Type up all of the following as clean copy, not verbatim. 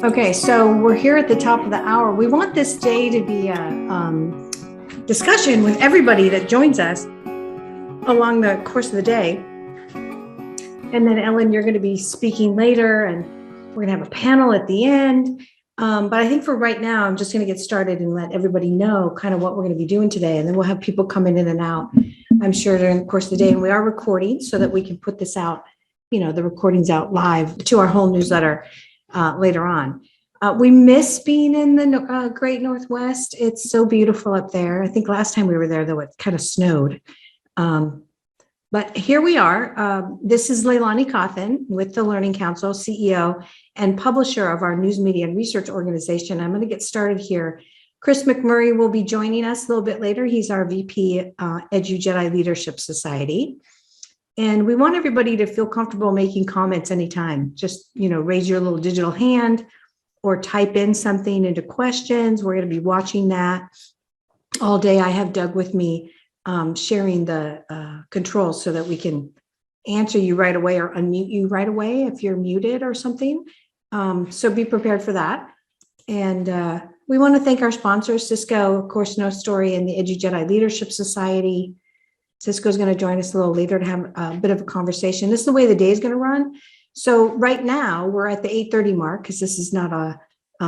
Okay, so we're here at the top of the hour. We want this day to be a discussion with everybody that joins us along the course of the day. And then Ellen, you're going to be speaking later, and we're going to have a panel at the end. But I think for right now, I'm just going to get started and let everybody know kind of what we're going to be doing today. And then we'll have people coming in and out, I'm sure, during the course of the day. And we are recording so that we can put this out, the recordings out live to our whole newsletter later on. We miss being in the Great Northwest. It's so beautiful up there. I think last time we were there, though, it kind of snowed. But here we are. This is LeiLani Cauthen with the Learning Counsel, CEO and publisher of our news media and research organization. I'm going to get started here. Chris McMurray will be joining us a little bit later. He's our VP, EduJedi Leadership Society. And we want everybody to feel comfortable making comments anytime. Just, raise your little digital hand or type in something into questions. We're going to be watching that all day. I have Doug with me sharing the controls so that we can answer you right away or unmute you right away if you're muted or something. So be prepared for that. And we want to thank our sponsors, Cisco, of course, No Story, and the EduJedi Leadership Society. Cisco's going to join us a little later to have a bit of a conversation. This is the way the day is going to run. So right now we're at the 8:30 mark because this is not a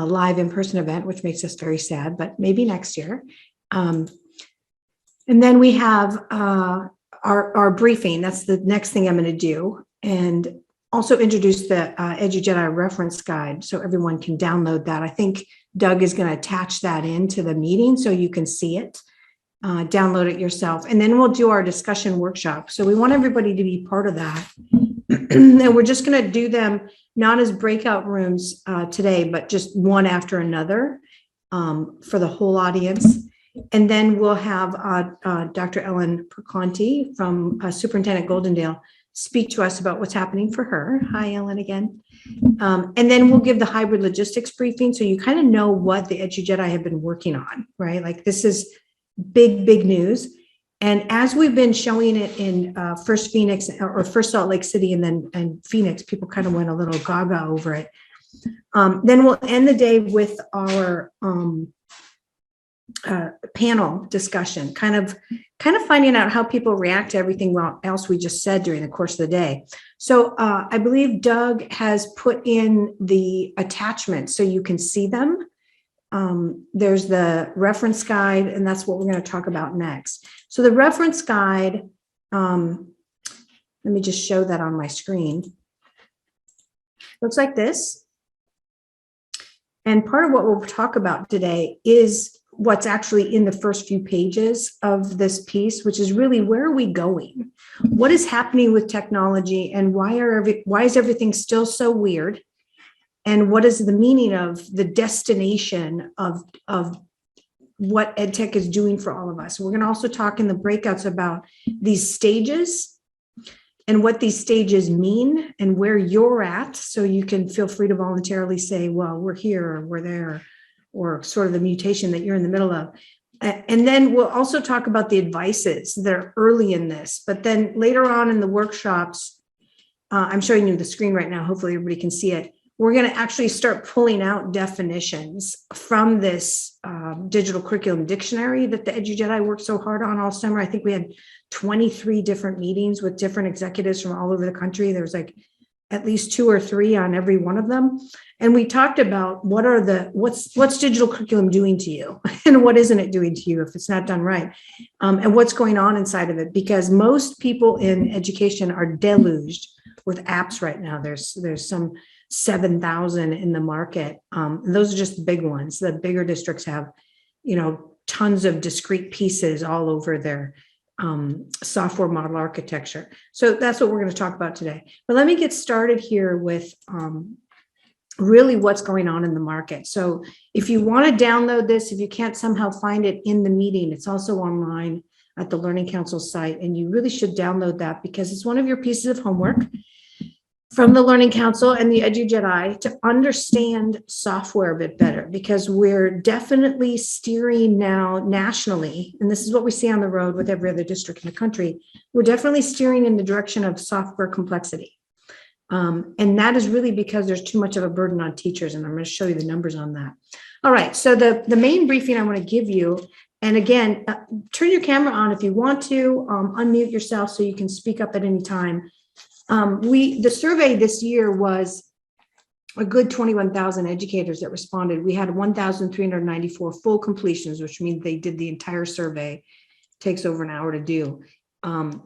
live in-person event, which makes us very sad, but maybe next year. And then we have our briefing. That's the next thing I'm going to do. And also introduce the EduJedi reference guide so everyone can download that. I think Doug is going to attach that into the meeting so you can see it. Download it yourself, and then we'll do our discussion workshop. So we want everybody to be part of that. And we're just going to do them not as breakout rooms today, but just one after another for the whole audience. And then we'll have Dr. Ellen Perconti from Superintendent Goldendale speak to us about what's happening for her. Hi, Ellen, again. And then we'll give the hybrid logistics briefing so you kind of know what the EduJedi have been working on, right? Like this is big news. And as we've been showing it in first Phoenix or first Salt Lake City and Phoenix, people kind of went a little gaga over it. Then we'll end the day with our panel discussion, kind of finding out how people react to everything else we just said during the course of the day. So I believe Doug has put in the attachments so you can see them. There's the reference guide, and that's what we're going to talk about next. So the reference guide, let me just show that on my screen. Looks like this. And part of what we'll talk about today is what's actually in the first few pages of this piece, which is really where are we going? What is happening with technology, and why is everything still so weird? And what is the meaning of the destination of what EdTech is doing for all of us? We're going to also talk in the breakouts about these stages and what these stages mean and where you're at. So you can feel free to voluntarily say, well, we're here or we're there, or sort of the mutation that you're in the middle of. And then we'll also talk about the advices that are early in this. But then later on in the workshops, I'm showing you the screen right now. Hopefully everybody can see it. We're going to actually start pulling out definitions from this digital curriculum dictionary that the EduJedi worked so hard on all summer. I think we had 23 different meetings with different executives from all over the country. There was like at least 2 or 3 on every one of them. And we talked about what's digital curriculum doing to you and what isn't it doing to you if it's not done right, and what's going on inside of it, because most people in education are deluged with apps right now. There's some 7,000 in the market. Those are just the big ones. The bigger districts have, tons of discrete pieces all over their software model architecture. So that's what we're going to talk about today. But let me get started here with really what's going on in the market. So if you want to download this, if you can't somehow find it in the meeting, it's also online at the Learning Council site. And you really should download that because it's one of your pieces of homework from the Learning Council and the EduJedi to understand software a bit better, because we're definitely steering now nationally, and this is what we see on the road with every other district in the country, we're definitely steering in the direction of software complexity. And that is really because there's too much of a burden on teachers. And I'm going to show you the numbers on that. All right. So the main briefing I want to give you, and again, turn your camera on if you want to, unmute yourself so you can speak up at any time. The survey this year was a good 21,000 educators that responded. We had 1,394 full completions, which means they did the entire survey. Takes over an hour to do.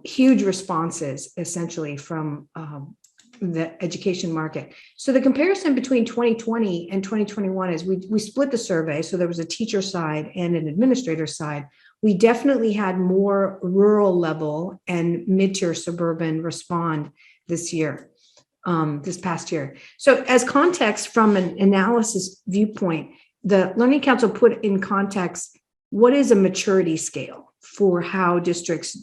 Huge responses, essentially, from the education market. So the comparison between 2020 and 2021 is we split the survey. So there was a teacher side and an administrator side. We definitely had more rural level and mid-tier suburban respond this year. This past year. So as context from an analysis viewpoint, the Learning Council put in context, what is a maturity scale for how districts,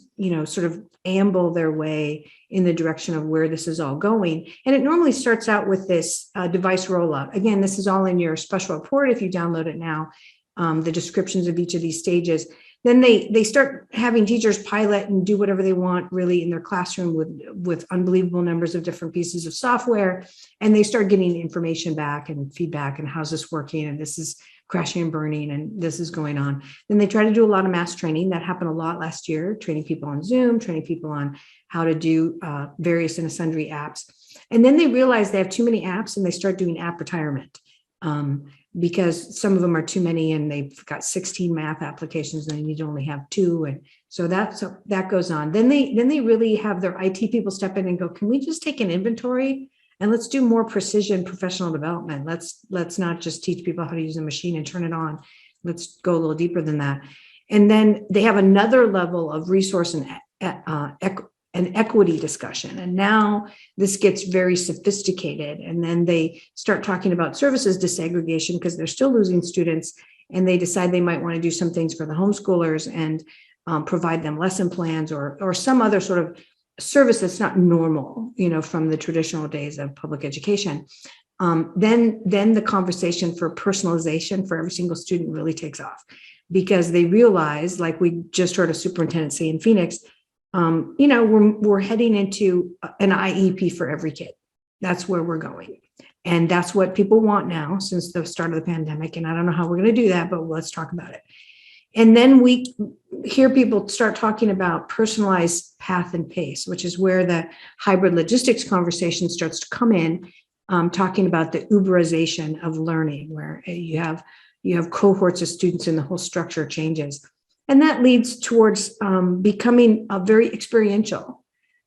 sort of amble their way in the direction of where this is all going. And it normally starts out with this device rollout. Again, this is all in your special report if you download it now, the descriptions of each of these stages. Then they start having teachers pilot and do whatever they want really in their classroom with unbelievable numbers of different pieces of software. And they start getting information back and feedback and how's this working and this is crashing and burning and this is going on. Then they try to do a lot of mass training. That happened a lot last year, training people on Zoom, training people on how to do various and sundry apps. And then they realize they have too many apps and they start doing app retirement. Because some of them are too many and they've got 16 math applications and they need to only have 2. And so that goes on. Then they really have their IT people step in and go, can we just take an inventory and let's do more precision professional development. Let's not just teach people how to use a machine and turn it on. Let's go a little deeper than that. And then they have another level of resource and equity discussion. And now this gets very sophisticated. And then they start talking about services disaggregation because they're still losing students. And they decide they might want to do some things for the homeschoolers and provide them lesson plans or some other sort of service that's not normal, from the traditional days of public education. Then the conversation for personalization for every single student really takes off because they realize, like we just heard a superintendent say in Phoenix, we're heading into an IEP for every kid. That's where we're going. And that's what people want now since the start of the pandemic. And I don't know how we're going to do that, but let's talk about it. And then we hear people start talking about personalized path and pace, which is where the hybrid logistics conversation starts to come in, talking about the Uberization of learning, where you have cohorts of students and the whole structure changes. And that leads towards becoming a very experiential,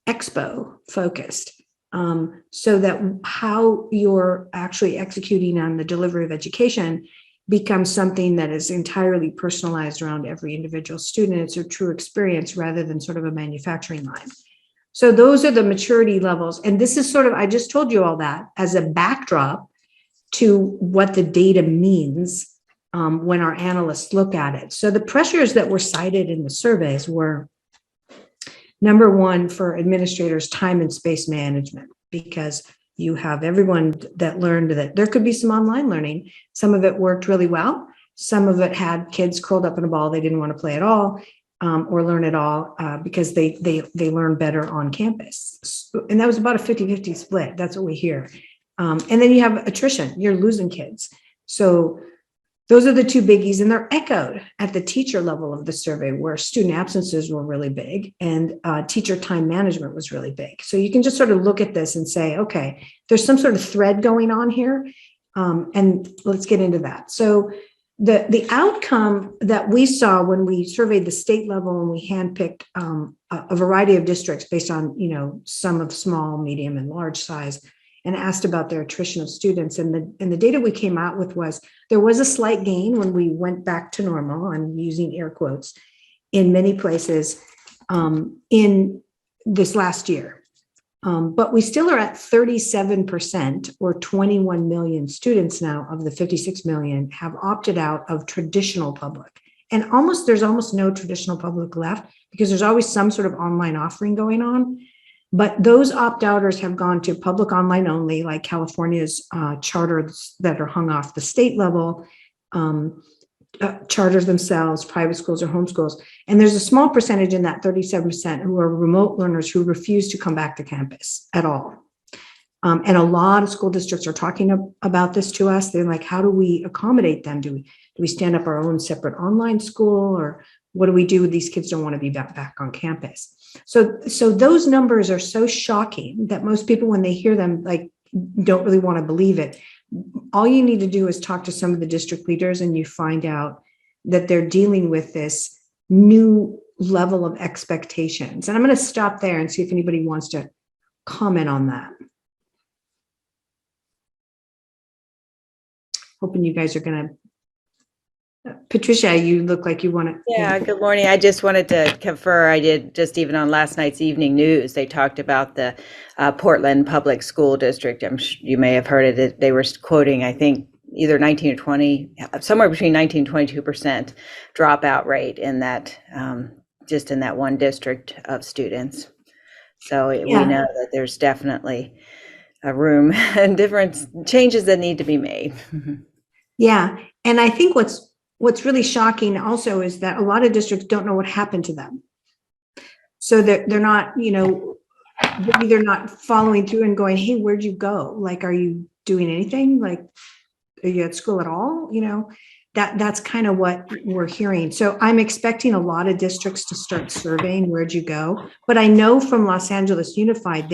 expo focused, so that how you're actually executing on the delivery of education becomes something that is entirely personalized around every individual student. It's a true experience rather than sort of a manufacturing line. So those are the maturity levels. And this is sort of, I just told you all that as a backdrop to what the data means when our analysts look at it. So the pressures that were cited in the surveys were, number one, for administrators, time and space management, because you have everyone that learned that there could be some online learning. Some of it worked really well. Some of it had kids curled up in a ball. They didn't want to play at all or learn at all because they learn better on campus. And that was about a 50-50 split. That's what we hear. And then you have attrition. You're losing kids. So those are the two biggies, and they're echoed at the teacher level of the survey, where student absences were really big and teacher time management was really big. So you can just sort of look at this and say, okay, there's some sort of thread going on here, and let's get into that. So the outcome that we saw when we surveyed the state level and we handpicked a variety of districts based on, some of small, medium, and large size, and asked about their attrition of students. And the data we came out with was there was a slight gain when we went back to normal, I'm using air quotes, in many places in this last year. But we still are at 37%, or 21 million students now of the 56 million have opted out of traditional public. And there's almost no traditional public left because there's always some sort of online offering going on. But those opt-outers have gone to public online only, like California's charters that are hung off the state level, charters themselves, private schools or homeschools. And there's a small percentage in that 37% who are remote learners who refuse to come back to campus at all. And a lot of school districts are talking about this to us. They're like, how do we accommodate them? Do we stand up our own separate online school, or what do we do with these kids don't want to be back on campus? So those numbers are so shocking that most people, when they hear them, like, don't really want to believe it. All you need to do is talk to some of the district leaders, and you find out that they're dealing with this new level of expectations. And I'm going to stop there and see if anybody wants to comment on that. Hoping you guys are going to. Patricia, you look like you want to. Yeah, good morning. I just wanted to confer. I did just even on last night's evening news, they talked about the Portland Public School District. You may have heard it. They were quoting, I think, either 19 or 20, somewhere between 19 and 22% dropout rate in that, just in that one district of students. So we know that there's definitely a room and different changes that need to be made. Yeah, and I think what's really shocking also is that a lot of districts don't know what happened to them. So they're not, they're not following through and going, hey, where'd you go? Like, are you doing anything? Like, are you at school at all? That's kind of what we're hearing. So I'm expecting a lot of districts to start surveying where'd you go. But I know from Los Angeles Unified,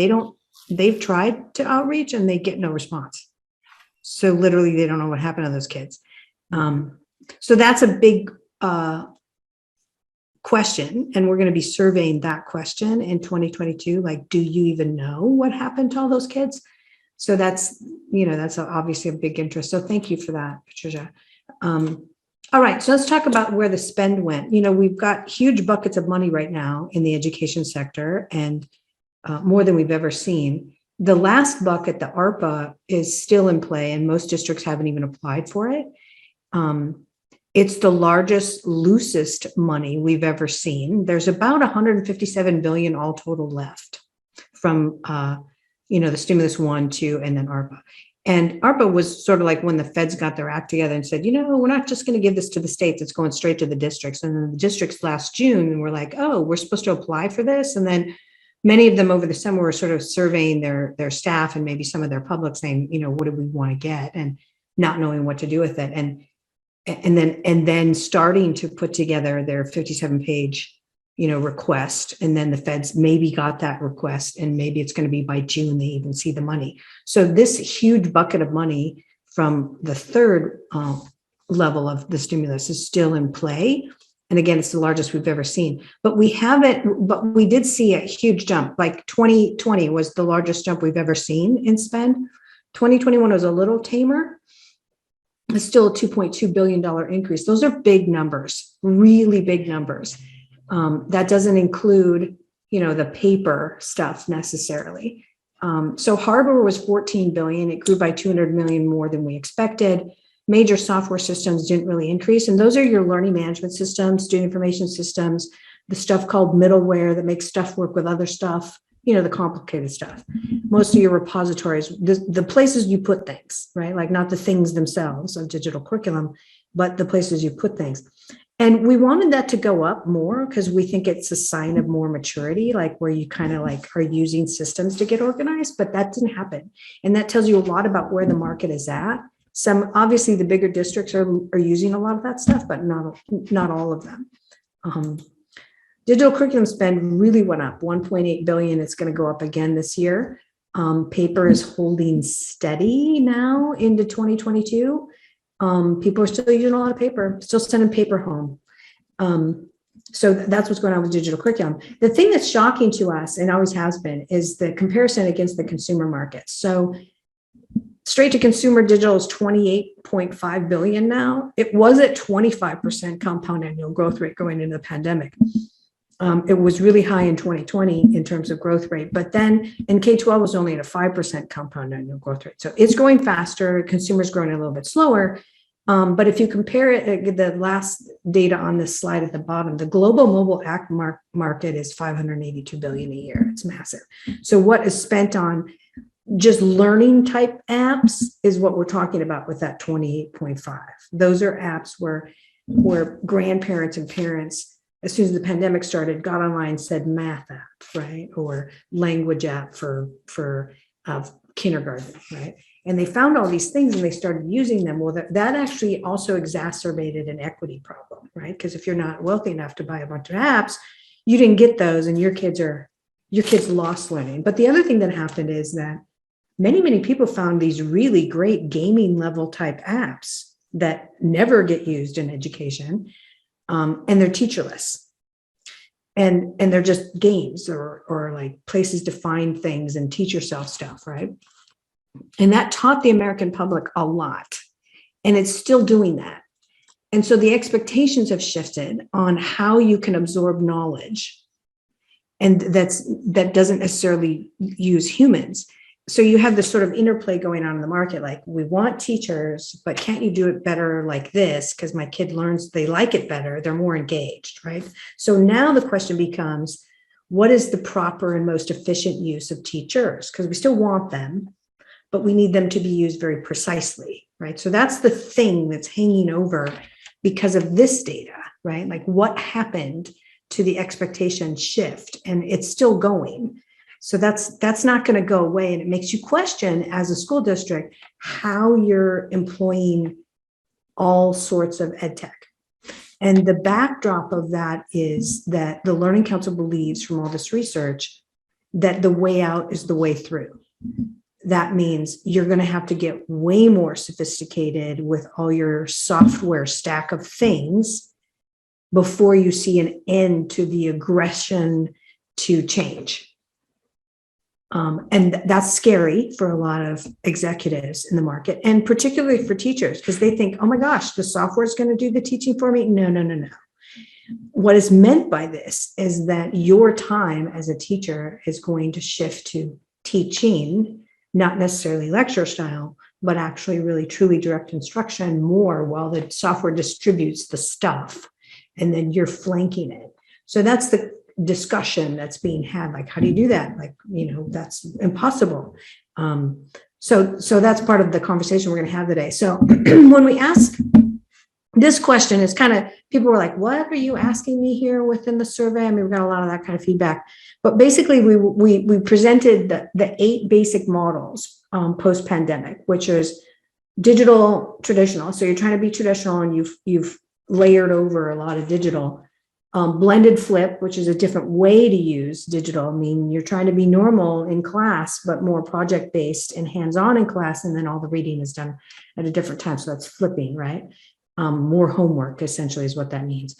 they've tried to outreach and they get no response. So literally they don't know what happened to those kids. So that's a big question, and we're going to be surveying that question in 2022. Like, do you even know what happened to all those kids? So that's obviously a big interest. So thank you for that, Patricia. All right, so let's talk about where the spend went. We've got huge buckets of money right now in the education sector, and more than we've ever seen. The last bucket, the ARPA, is still in play, and most districts haven't even applied for it. It's the largest, loosest money we've ever seen. There's about 157 billion all total left from, the stimulus 1, 2, and then ARPA. And ARPA was sort of like when the feds got their act together and said, we're not just going to give this to the states, it's going straight to the districts. And then the districts last June were like, oh, we're supposed to apply for this. And then many of them over the summer were sort of surveying their staff and maybe some of their public, saying, what do we want to get, and not knowing what to do with it. And then starting to put together their 57-page, request. And then the feds maybe got that request, and maybe it's going to be by June they even see the money. So this huge bucket of money from the third level of the stimulus is still in play. And again, it's the largest we've ever seen. But we did see a huge jump. Like 2020 was the largest jump we've ever seen in spend. 2021 was a little tamer. It's still a $2.2 billion increase. Those are big numbers, really big numbers. That doesn't include, the paper stuff necessarily. So hardware was 14 billion. It grew by 200 million more than we expected. Major software systems didn't really increase. And those are your learning management systems, student information systems, the stuff called middleware that makes stuff work with other stuff, the complicated stuff. Most of your repositories, the places you put things, right? Like not the things themselves of digital curriculum, but the places you put things. And we wanted that to go up more because we think it's a sign of more maturity, like where you kind of like are using systems to get organized, but that didn't happen. And that tells you a lot about where the market is at. Some, obviously the bigger districts are using a lot of that stuff, but not all of them. Digital curriculum spend really went up, 1.8 billion. It's going to go up again this year. Paper is holding steady now into 2022. People are still using a lot of paper, still sending paper home. So that's what's going on with digital curriculum. The thing that's shocking to us, and always has been, is the comparison against the consumer market. So straight to consumer digital is 28.5 billion now. It was at 25% compound annual growth rate going into the pandemic. It was really high in 2020 in terms of growth rate, but then in K-12 was only at a 5% compound annual growth rate. So it's growing faster, consumers growing a little bit slower. But if you compare it, the last data on this slide at the bottom, the global mobile app market is 582 billion a year. It's massive. So what is spent on just learning type apps is what we're talking about with that 28.5. Those are apps where grandparents and parents, as soon as the pandemic started, got online, said math app, right? Or language app for of kindergarten, right? And they found all these things and they started using them. Well, that actually also exacerbated an equity problem, right? Because if you're not wealthy enough to buy a bunch of apps, you didn't get those and your kids lost learning. But the other thing that happened is that many people found these really great gaming level type apps that never get used in education, and they're teacherless. And they're just games or like places to find things and teach yourself stuff, right? And that taught the American public a lot. And it's still doing that. And so the expectations have shifted on how you can absorb knowledge. And that doesn't necessarily use humans. So you have this sort of interplay going on in the market, like we want teachers, but can't you do it better like this? Because my kid learns, they like it better, they're more engaged, right? So now the question becomes, what is the proper and most efficient use of teachers? Because we still want them, but we need them to be used very precisely, right? So that's the thing that's hanging over because of this data, right? Like what happened to the expectation shift, and it's still going. So that's not going to go away. And it makes you question as a school district how you're employing all sorts of ed tech. And the backdrop of that is that the Learning Council believes from all this research that the way out is the way through. That means you're going to have to get way more sophisticated with all your software stack of things before you see an end to the aggression to change. And that's scary for a lot of executives in the market, and particularly for teachers, because they think, oh my gosh, the software is going to do the teaching for me. No. What is meant by this is that your time as a teacher is going to shift to teaching, not necessarily lecture style, but actually really truly direct instruction more while the software distributes the stuff and then you're flanking it. So that's the discussion that's being had. Like, how do you do that? Like, that's impossible. So that's part of the conversation we're going to have today. So when we ask this question, it's kind of, people were like, what are you asking me here within the survey? I mean, we got a lot of that kind of feedback, but basically we presented the 8 basic models post-pandemic, which is digital, traditional. So you're trying to be traditional and you've layered over a lot of digital. Blended flip, which is a different way to use digital. I mean, you're trying to be normal in class, but more project-based and hands-on in class, and then all the reading is done at a different time. So that's flipping, right? More homework, essentially, is what that means.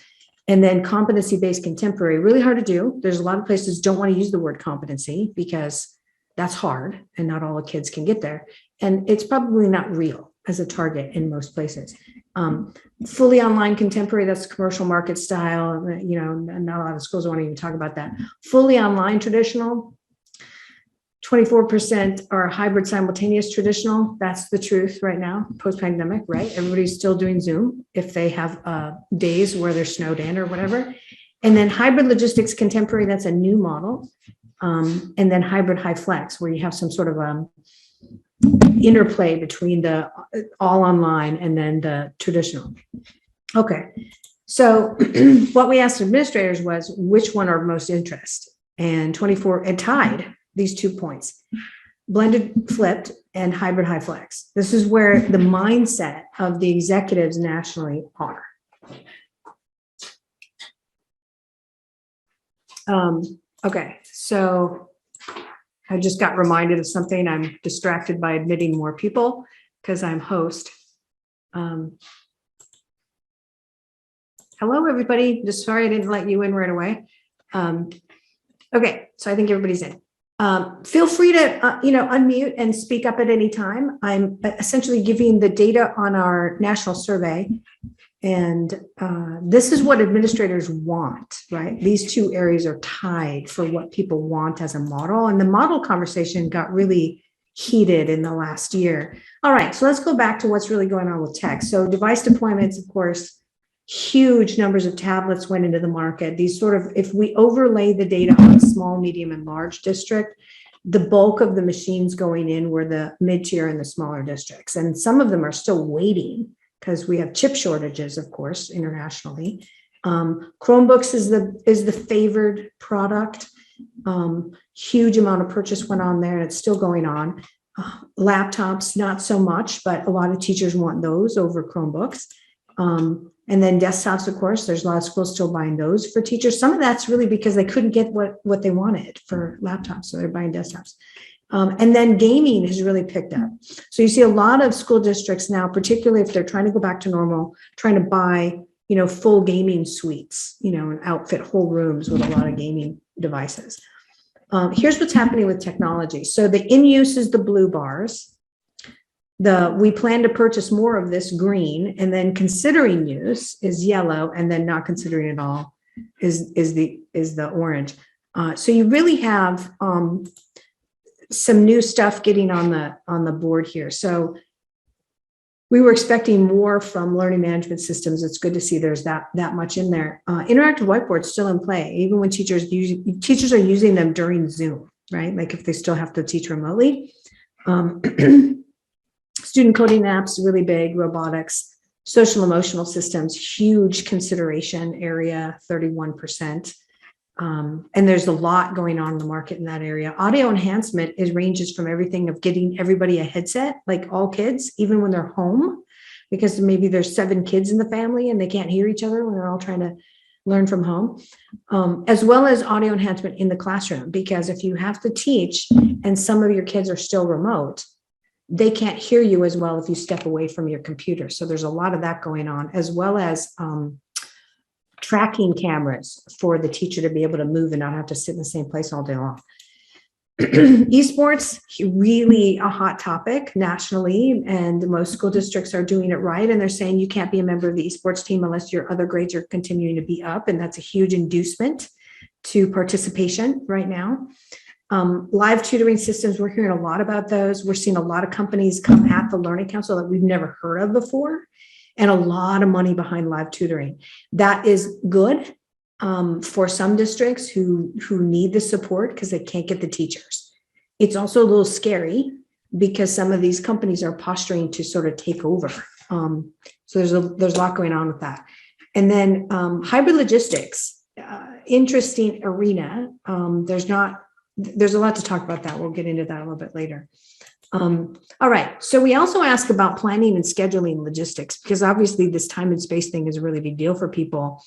And then competency-based contemporary, really hard to do. There's a lot of places don't want to use the word competency because that's hard, and not all the kids can get there. And it's probably not real as a target in most places. Fully online contemporary, that's commercial market style. Not a lot of schools want to even talk about that. Fully online traditional, 24% are hybrid simultaneous traditional. That's the truth right now, post-pandemic, right? Everybody's still doing Zoom if they have days where they're snowed in or whatever. And then hybrid logistics contemporary, that's a new model. And then hybrid high flex, where you have some sort of interplay between the all online and then the traditional. Okay, so what we asked administrators was which one are most interest, and 24 and tied these 2 points, blended flipped and hybrid high flex. This is where the mindset of the executives nationally are. Okay, so I just got reminded of something. I'm distracted by admitting more people because I'm host. Hello, everybody. Just sorry I didn't let you in right away. Okay, so I think everybody's in. Feel free to unmute and speak up at any time. I'm essentially giving the data on our national survey. And this is what administrators want, right? These 2 areas are tied for what people want as a model. And the model conversation got really heated in the last year. All right, so let's go back to what's really going on with tech. So device deployments, of course, huge numbers of tablets went into the market. These sort of, if we overlay the data on small, medium, and large district, the bulk of the machines going in were the mid-tier and the smaller districts. And some of them are still waiting because we have chip shortages, of course, internationally. Chromebooks is the favored product. Huge amount of purchase went on there, and it's still going on. Laptops, not so much, but a lot of teachers want those over Chromebooks. And then desktops, of course, there's a lot of schools still buying those for teachers. Some of that's really because they couldn't get what they wanted for laptops, so they're buying desktops. And then gaming has really picked up. So you see a lot of school districts now, particularly if they're trying to go back to normal, trying to buy, full gaming suites, and outfit whole rooms with a lot of gaming devices. Here's what's happening with technology. So the in use is the blue bars. We plan to purchase more of this green, and then considering use is yellow, and then not considering at all is the orange. So you really have some new stuff getting on the board here. So we were expecting more from learning management systems. It's good to see there's that much in there. Interactive whiteboards still in play, even when teachers are using them during Zoom, right? Like if they still have to teach remotely. Student coding apps, really big. Robotics, social emotional systems, huge consideration area, 31%. And there's a lot going on in the market in that area. Audio enhancement ranges from everything of getting everybody a headset, like all kids, even when they're home, because maybe there's 7 kids in the family and they can't hear each other when they're all trying to learn from home, as well as audio enhancement in the classroom, because if you have to teach and some of your kids are still remote, they can't hear you as well if you step away from your computer. So there's a lot of that going on, as well as tracking cameras for the teacher to be able to move and not have to sit in the same place all day long. Esports, really a hot topic nationally, and most school districts are doing it right. And they're saying you can't be a member of the esports team unless your other grades are continuing to be up. And that's a huge inducement to participation right now. Live tutoring systems, we're hearing a lot about those. We're seeing a lot of companies come at the Learning Council that we've never heard of before, and a lot of money behind live tutoring. That is good for some districts who need the support because they can't get the teachers. It's also a little scary because some of these companies are posturing to sort of take over. So there's a lot going on with that. And then hybrid logistics, interesting arena. There's a lot to talk about that. We'll get into that a little bit later. All right. So we also ask about planning and scheduling logistics, because obviously this time and space thing is a really big deal for people.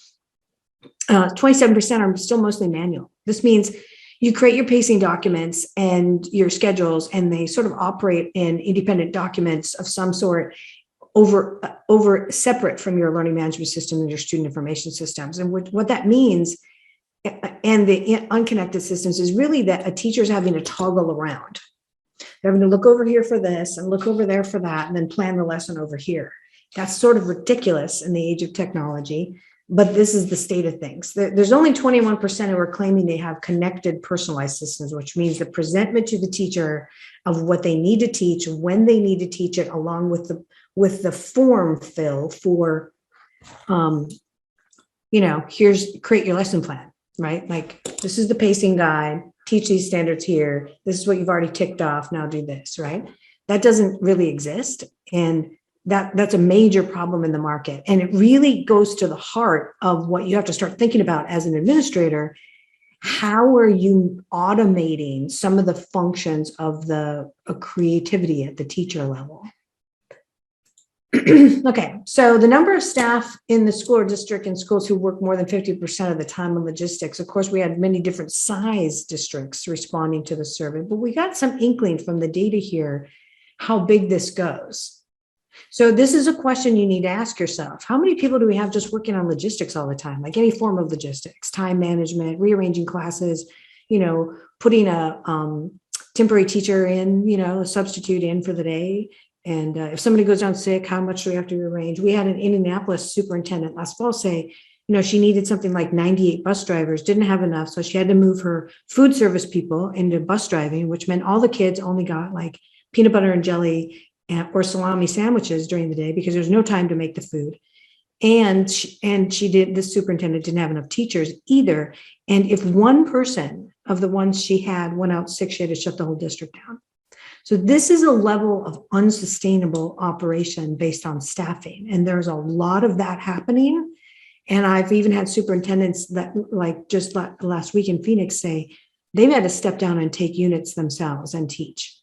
27% are still mostly manual. This means you create your pacing documents and your schedules, and they sort of operate in independent documents of some sort over separate from your learning management system and your student information systems. And what that means, and the unconnected systems, is really that a teacher's having to toggle around. They're having to look over here for this and look over there for that, and then plan the lesson over here. That's sort of ridiculous in the age of technology, but this is the state of things. There's only 21% who are claiming they have connected personalized systems, which means the presentment to the teacher of what they need to teach, when they need to teach it, along with the form fill for, here's create your lesson plan, right? Like, this is the pacing guide, teach these standards here. This is what you've already ticked off. Now do this, right? That doesn't really exist. And that's a major problem in the market. And it really goes to the heart of what you have to start thinking about as an administrator. How are you automating some of the functions of the creativity at the teacher level? Okay, so the number of staff in the school or district and schools who work more than 50% of the time on logistics. Of course, we had many different size districts responding to the survey, but we got some inkling from the data here how big this goes. So this is a question you need to ask yourself. How many people do we have just working on logistics all the time? Like any form of logistics, time management, rearranging classes, putting a temporary teacher in, a substitute in for the day. And if somebody goes down sick, how much do we have to rearrange? We had an Indianapolis superintendent last fall say, she needed something like 98 bus drivers, didn't have enough. So she had to move her food service people into bus driving, which meant all the kids only got like peanut butter and jelly or salami sandwiches during the day because there's no time to make the food. And this superintendent didn't have enough teachers either. And if one person of the ones she had went out sick, she had to shut the whole district down. So this is a level of unsustainable operation based on staffing. And there's a lot of that happening. And I've even had superintendents that, like just last week in Phoenix, say, they've had to step down and take units themselves and teach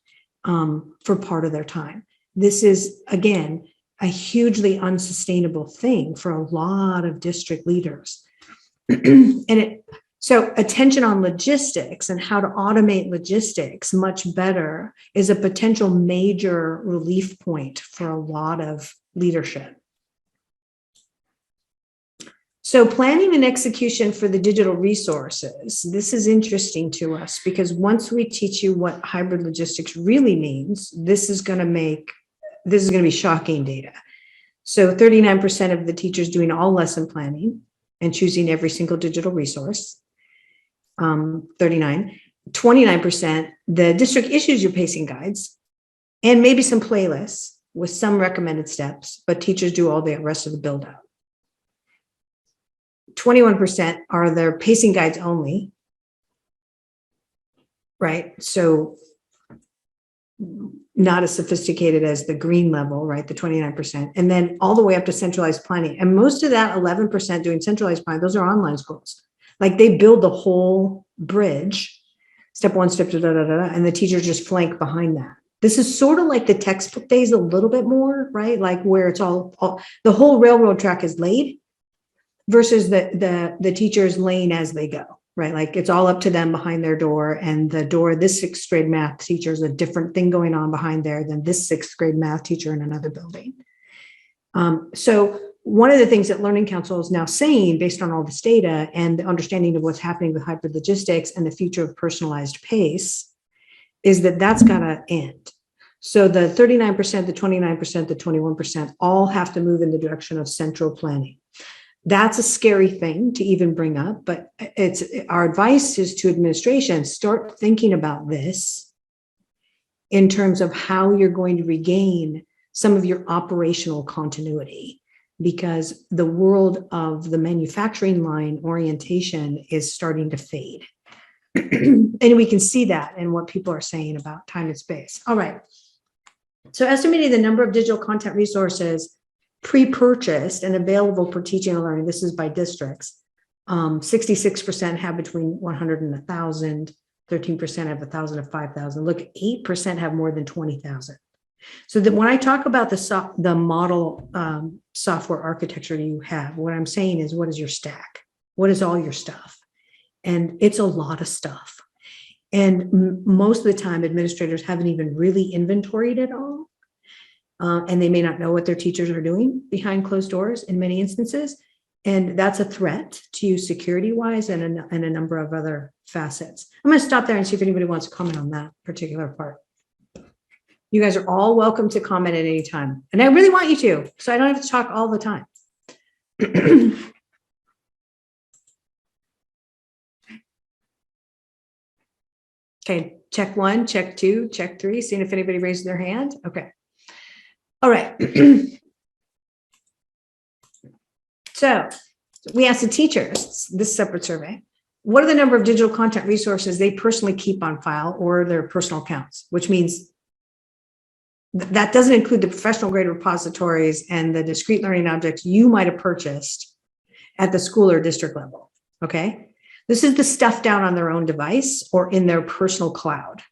for part of their time. This is, again, a hugely unsustainable thing for a lot of district leaders. So attention on logistics and how to automate logistics much better is a potential major relief point for a lot of leadership. So planning and execution for the digital resources. This is interesting to us because once we teach you what hybrid logistics really means, this is going to be shocking data. So 39% of the teachers doing all lesson planning and choosing every single digital resource. 29%, the district issues your pacing guides and maybe some playlists with some recommended steps, but teachers do all the rest of the build out. 21% are their pacing guides only, right? So not as sophisticated as the green level, right? The 29%, and then all the way up to centralized planning. And most of that 11% doing centralized planning, those are online schools. Like they build the whole bridge, step one, step two, and the teachers just flank behind that. This is sort of like the textbook days a little bit more, right? Like where it's all the whole railroad track is laid versus the teachers laying as they go, right? Like it's all up to them behind their door, and the door, this sixth grade math teacher is a different thing going on behind there than this sixth grade math teacher in another building. So one of the things that Learning Council is now saying, based on all this data and the understanding of what's happening with hybrid logistics and the future of personalized pace, is that that's got to end. So the 39%, the 29%, the 21% all have to move in the direction of central planning. That's a scary thing to even bring up, but our advice is to administration, start thinking about this in terms of how you're going to regain some of your operational continuity, because the world of the manufacturing line orientation is starting to fade. And we can see that in what people are saying about time and space. All right. So estimating the number of digital content resources pre-purchased and available for teaching and learning, this is by districts. 66% have between 100 and 1,000, 13% have 1,000 to 5,000. Look, 8% have more than 20,000. So that when I talk about the model software architecture you have, what I'm saying is, what is your stack? What is all your stuff? And it's a lot of stuff. And most of the time, administrators haven't even really inventoried it all. And they may not know what their teachers are doing behind closed doors in many instances. And that's a threat to you security-wise and a number of other facets. I'm going to stop there and see if anybody wants to comment on that particular part. You guys are all welcome to comment at any time. And I really want you to, so I don't have to talk all the time. Okay, check one, check two, check three, seeing if anybody raises their hand. Okay. All right. So we asked the teachers, this separate survey, what are the number of digital content resources they personally keep on file or their personal accounts, which means that doesn't include the professional grade repositories and the discrete learning objects you might have purchased at the school or district level. Okay. This is the stuff down on their own device or in their personal cloud,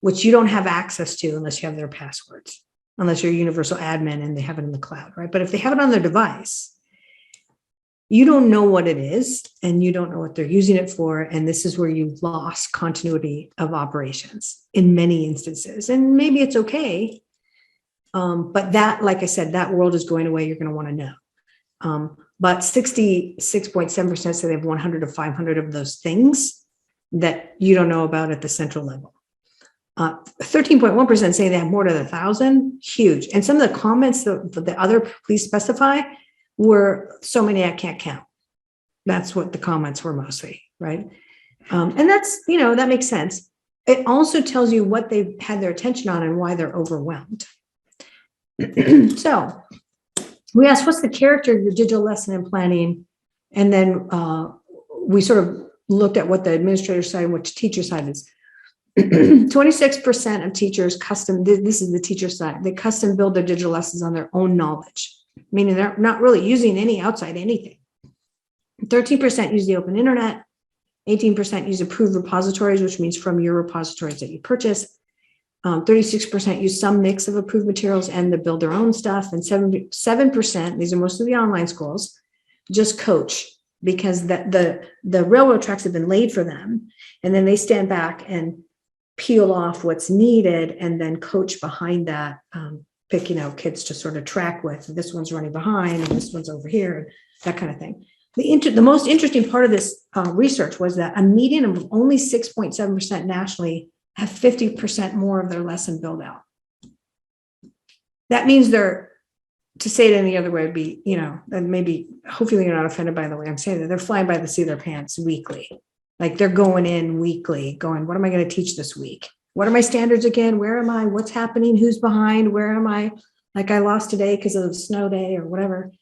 which you don't have access to unless you have their passwords, unless you're a universal admin and they have it in the cloud, right? But if they have it on their device, you don't know what it is and you don't know what they're using it for. And this is where you've lost continuity of operations in many instances. And maybe it's okay. But that, like I said, that world is going away. You're going to want to know. But 66.7% say they have 100 to 500 of those things that you don't know about at the central level. 13.1% say they have more than 1,000, huge. And some of the comments that the other please specify were so many I can't count. That's what the comments were mostly, right? And that's, that makes sense. It also tells you what they've had their attention on and why they're overwhelmed. So we asked, what's the character of your digital lesson and planning? And then we sort of looked at what the administrator side and what the teacher side is. 26% of teachers this is the teacher side, they custom build their digital lessons on their own knowledge, meaning they're not really using any outside anything. 13% use the open internet, 18% use approved repositories, which means from your repositories that you purchase. 36% use some mix of approved materials and they build their own stuff. And 7%, these are mostly the online schools, just coach because the railroad tracks have been laid for them. And then they stand back and peel off what's needed and then coach behind that, pick, kids to sort of track with. This one's running behind and this one's over here, that kind of thing. The most interesting part of this research was that a median of only 6.7% nationally have 50% more of their lesson build out. That means they're, to say it any other way would be, and maybe, hopefully you're not offended by the way I'm saying that, they're flying by the seat of their pants weekly. Like they're going in weekly, going, what am I going to teach this week? What are my standards again? Where am I? What's happening? Who's behind? Where am I? Like I lost today because of the snow day or whatever.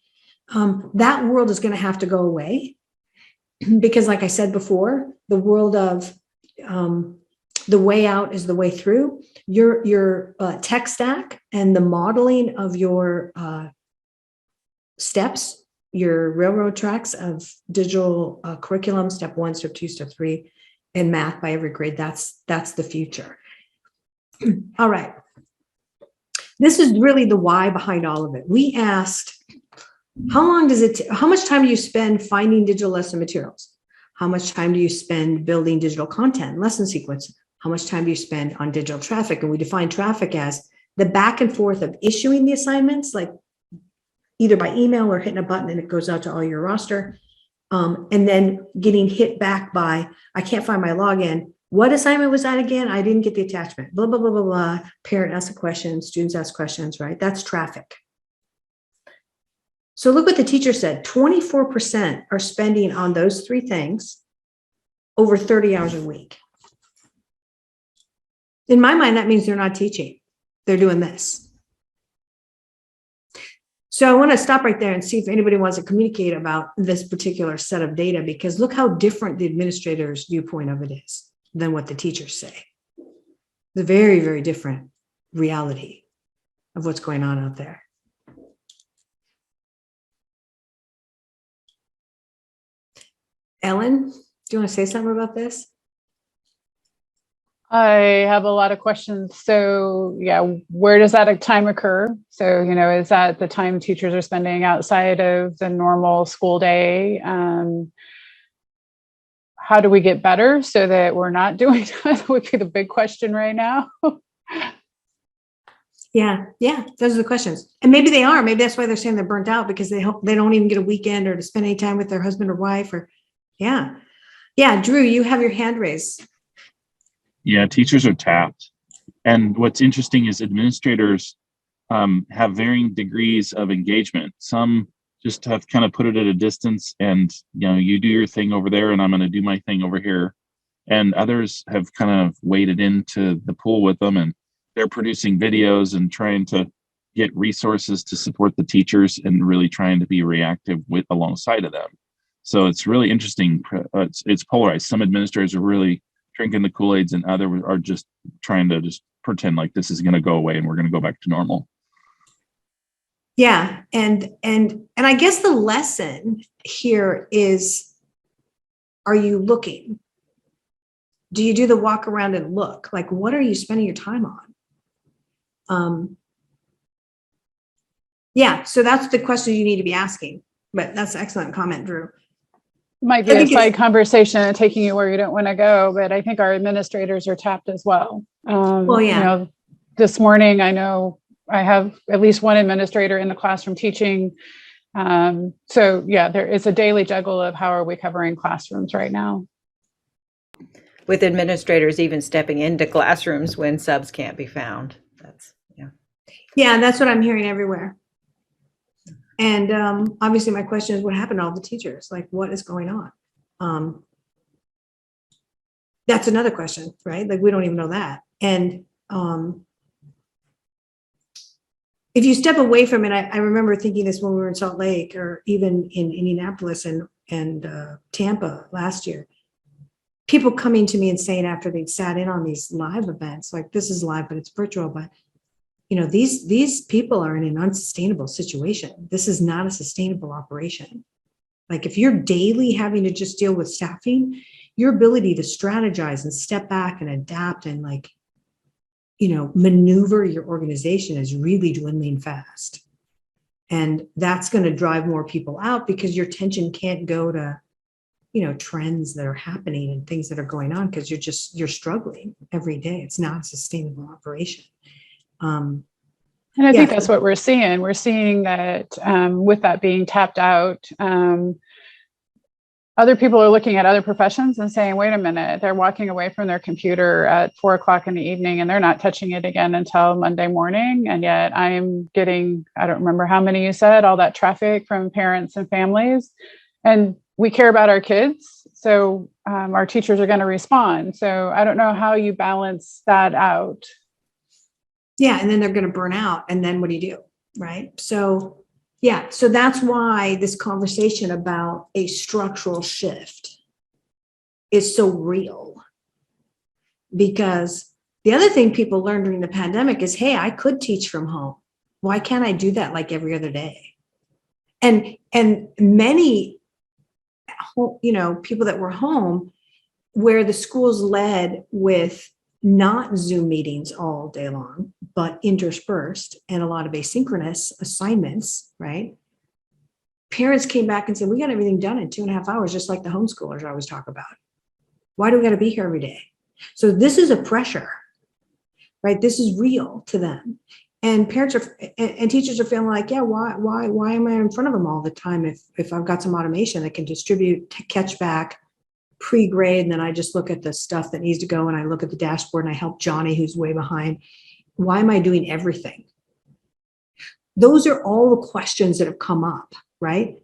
That world is going to have to go away because like I said before, the world of the way out is the way through. Your tech stack and the modeling of your steps, your railroad tracks of digital curriculum, step 1, step 2, step 3, and math by every grade, that's the future. All right. This is really the why behind all of it. We asked, how much time do you spend finding digital lesson materials? How much time do you spend building digital content, lesson sequence? How much time do you spend on digital traffic? And we define traffic as the back and forth of issuing the assignments, like either by email or hitting a button and it goes out to all your roster. And then getting hit back by, I can't find my login. What assignment was that again? I didn't get the attachment, blah, blah, blah, blah, blah. Parent asks a question, students ask questions, right? That's traffic. So look what the teacher said, 24% are spending on those 3 things over 30 hours a week. In my mind, that means they're not teaching. They're doing this. So I want to stop right there and see if anybody wants to communicate about this particular set of data, because look how different the administrator's viewpoint of it is than what the teachers say. The very, very different reality of what's going on out there. Ellen, do you want to say something about this? I have a lot of questions. So yeah, where does that time occur? So, is that the time teachers are spending outside of the normal school day? How do we get better so that we're not doing that? Would be the big question right now. Yeah, those are the questions. And maybe they are. Maybe that's why they're saying they're burnt out, because they don't even get a weekend or to spend any time with their husband or wife. Or yeah, Drew, you have your hand raised. Yeah, teachers are tapped. And what's interesting is administrators have varying degrees of engagement. Some just have kind of put it at a distance and, you do your thing over there and I'm going to do my thing over here. And others have kind of waded into the pool with them and they're producing videos and trying to get resources to support the teachers and really trying to be reactive alongside of them. So it's really interesting. It's polarized. Some administrators are really drinking the Kool-Aids and others are just trying to just pretend like this is going to go away and we're going to go back to normal. Yeah. And I guess the lesson here is, are you looking? Do you do the walk around and look? Like, what are you spending your time on? Yeah. So that's the question you need to be asking, but that's an excellent comment, Drew. Might be a side conversation and taking you where you don't want to go, but I think our administrators are tapped as well. Well, yeah. This morning, I know I have at least one administrator in the classroom teaching. So yeah, there is a daily juggle of how are we covering classrooms right now. With administrators even stepping into classrooms when subs can't be found. Yeah, that's what I'm hearing everywhere. And obviously my question is, what happened to all the teachers? Like, what is going on? That's another question, right? Like, we don't even know that. And if you step away from it, I remember thinking this when we were in Salt Lake or even in Indianapolis and Tampa last year. People coming to me and saying after they'd sat in on these live events, like, this is live, but it's virtual, but these people are in an unsustainable situation. This is not a sustainable operation. Like, if you're daily having to just deal with staffing your ability to strategize and step back and adapt and like, maneuver your organization is really dwindling fast. And that's going to drive more people out because your attention can't go to, trends that are happening and things that are going on because you're struggling every day. It's not a sustainable operation. And I think that's what we're seeing. We're seeing that with that being tapped out, other people are looking at other professions and saying, wait a minute, they're walking away from their computer at 4:00 in the evening and they're not touching it again until Monday morning. And yet I'm getting, I don't remember how many you said, all that traffic from parents and families. And we care about our kids. So our teachers are going to respond. So I don't know how you balance that out. Yeah. And then they're going to burn out. And then what do you do? Right. So yeah. So that's why this conversation about a structural shift is so real. Because the other thing people learned during the pandemic is, hey, I could teach from home. Why can't I do that like every other day? And many, people that were home, where the schools led with not Zoom meetings all day long, but interspersed and a lot of asynchronous assignments, right? Parents came back and said, we got everything done in 2.5 hours, just like the homeschoolers I always talk about. Why do we got to be here every day? So this is a pressure, right? This is real to them. And parents and teachers are feeling like, yeah, why am I in front of them all the time if I've got some automation that can distribute, catch back, pre-grade, and then I just look at the stuff that needs to go and I look at the dashboard and I help Johnny who's way behind. Why am I doing everything? Those are all the questions that have come up, right?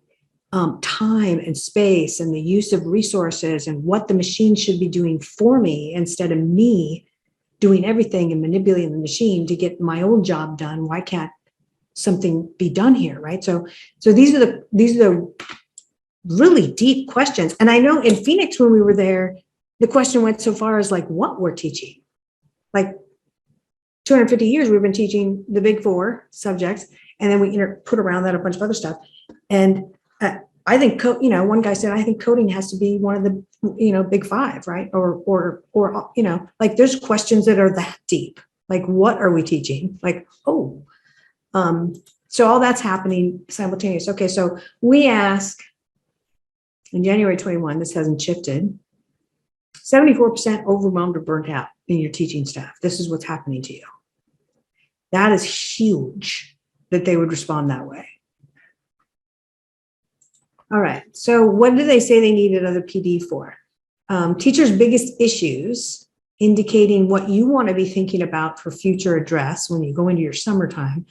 Time and space and the use of resources and what the machine should be doing for me instead of me doing everything and manipulating the machine to get my own job done. Why can't something be done here, right? So these are the really deep questions. And I know in Phoenix when we were there, the question went so far as like what we're teaching. Like 250 years we've been teaching the big 4 subjects, and then we put around that a bunch of other stuff. And I think one guy said, I think coding has to be one of the big 5, right? Or like there's questions that are that deep. Like what are we teaching? Like, so all that's happening simultaneous. Okay, so we ask in January 21, this hasn't shifted, 74% overwhelmed or burnt out in your teaching staff. This is what's happening to you. That is huge that they would respond that way. All right, so what do they say they need another PD for? Teachers' biggest issues, indicating what you want to be thinking about for future address when you go into your summertime.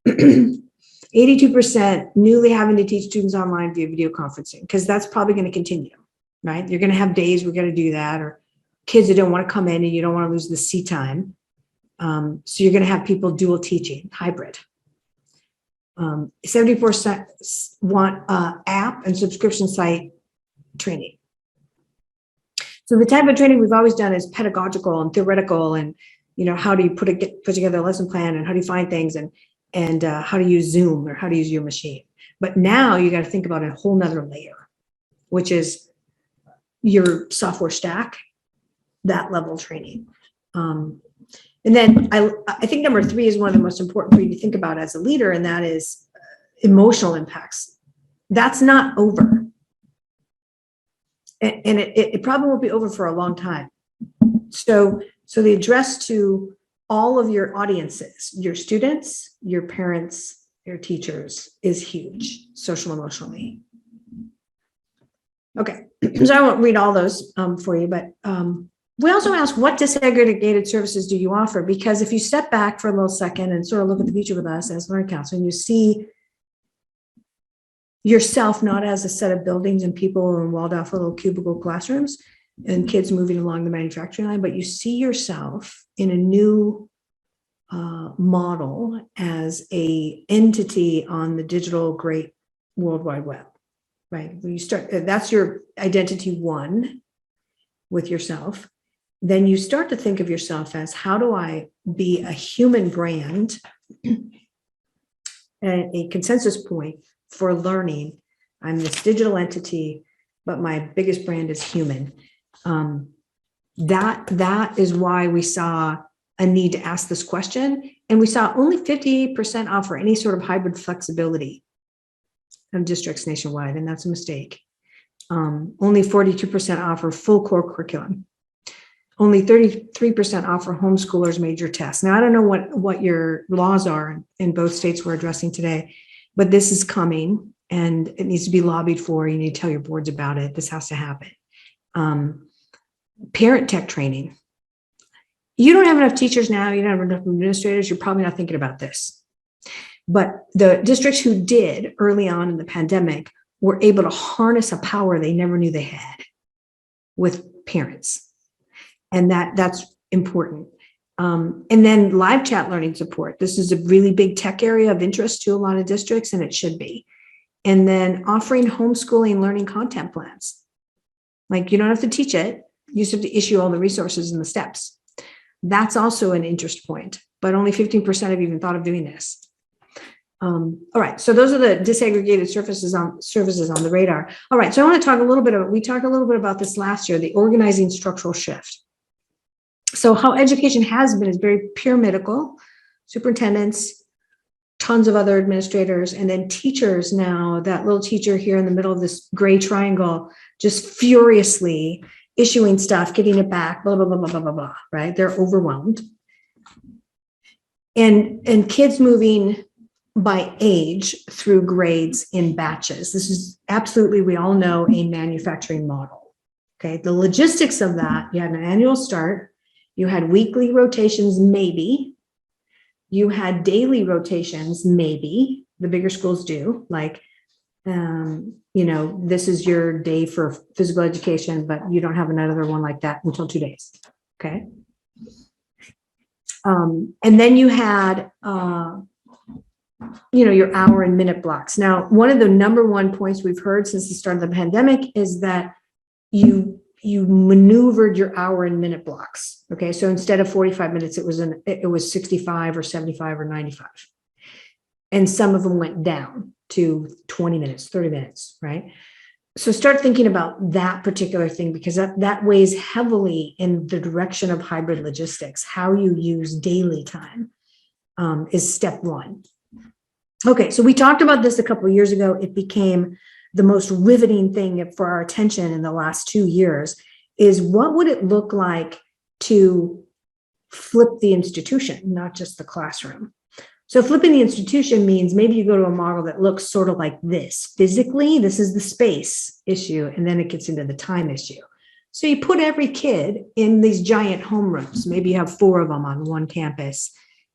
82% newly having to teach students online via video conferencing, because that's probably going to continue, right? You're going to have days we're going to do that, or kids that don't want to come in and you don't want to lose the seat time. So you're going to have people dual teaching, hybrid. 74% want app and subscription site training. So the type of training we've always done is pedagogical and theoretical, and how do you put together a lesson plan, and how do you find things, and how to use Zoom or how to use your machine. But now you got to think about a whole nother layer, which is your software stack, that level training. And then I think number 3 is one of the most important for you to think about as a leader, and that is emotional impacts. That's not over. And it probably won't be over for a long time. So the address to all of your audiences, your students, your parents, your teachers, is huge, social emotionally. Okay, so I won't read all those for you, but we also ask, what disaggregated services do you offer? Because if you step back for a little second and sort of look at the future with us as learning counselor, and you see yourself not as a set of buildings and people and walled off little cubicle classrooms and kids moving along the manufacturing line, but you see yourself in a new model as a entity on the digital great World Wide Web, right? When you start, that's your identity 1 with yourself. Then you start to think of yourself as, how do I be a human brand and a consensus point for learning? I'm this digital entity, but my biggest brand is human. That is why we saw a need to ask this question. And we saw only 58% offer any sort of hybrid flexibility of districts nationwide, and that's a mistake. Only 42% offer full core curriculum. Only 33% offer homeschoolers major tests. Now, I don't know what your laws are in both states we're addressing today, but this is coming and it needs to be lobbied for. You need to tell your boards about it. This has to happen. Parent tech training. You don't have enough teachers now. You don't have enough administrators. You're probably not thinking about this. But the districts who did early on in the pandemic were able to harness a power they never knew they had with parents. And that's important. And then live chat learning support. This is a really big tech area of interest to a lot of districts, and it should be. And then offering homeschooling learning content plans. Like, you don't have to teach it. You just have to issue all the resources and the steps. That's also an interest point, but only 15% have even thought of doing this. All right, so those are the disaggregated services on the radar. All right, so I want to talk a little bit about, we talked a little bit about this last year, the organizing structural shift. So how education has been is very pyramidal, superintendents, tons of other administrators, and then teachers now, that little teacher here in the middle of this gray triangle, just furiously issuing stuff, getting it back, blah, blah, blah, blah, blah, blah, blah, right? They're overwhelmed. And kids moving by age through grades in batches. This is absolutely, we all know, a manufacturing model. Okay, the logistics of that, you had an annual start, you had weekly rotations, maybe, you had daily rotations, maybe, the bigger schools do, like, you know, this is your day for physical education, but you don't have another one like that until 2 days, okay? And then you had, you know, your hour and minute blocks. Now, one of the number one points we've heard since the start of the pandemic is that you maneuvered your hour and minute blocks. Okay, so instead of 45 minutes, it was 65 or 75 or 95, and some of them went down to 20 minutes, 30 minutes, right? So start thinking about that particular thing, because that weighs heavily in the direction of hybrid logistics. How you use daily time is step one. Okay, so we talked about this a couple of years ago. It became the most riveting thing for our attention in the last 2 years, is what would it look like to flip the institution, not just the classroom? So flipping the institution means maybe you go to a model that looks sort of like this. Physically, this is the space issue, and then it gets into the time issue. So you put every kid in these giant homerooms. Maybe you have 4 of them on one campus,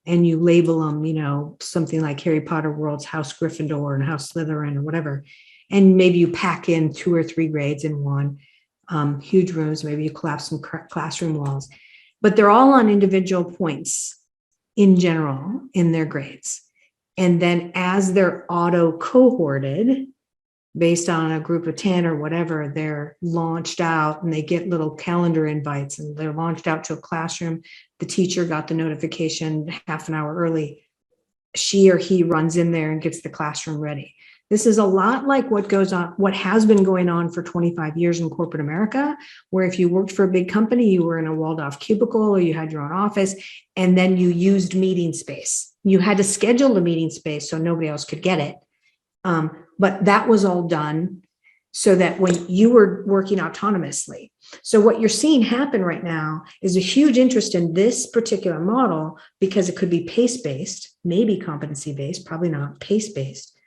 and you label them, you know, something like Harry Potter World's House Gryffindor and House Slytherin or whatever. And maybe you pack in 2 or 3 grades in one, huge rooms. Maybe you collapse some classroom walls, but they're all on individual points in general in their grades. And then as they're auto cohorted based on a group of 10 or whatever, they're launched out and they get little calendar invites and they're launched out to a classroom. The teacher got the notification half an hour early. She or he runs in there and gets the classroom ready. This is a lot like what has been going on for 25 years in corporate America, where if you worked for a big company, you were in a walled off cubicle or you had your own office, and then you used meeting space. You had to schedule the meeting space so nobody else could get it. But that was all done so that when you were working autonomously. So what you're seeing happen right now is a huge interest in this particular model, because it could be pace-based, maybe competency-based, probably not pace-based.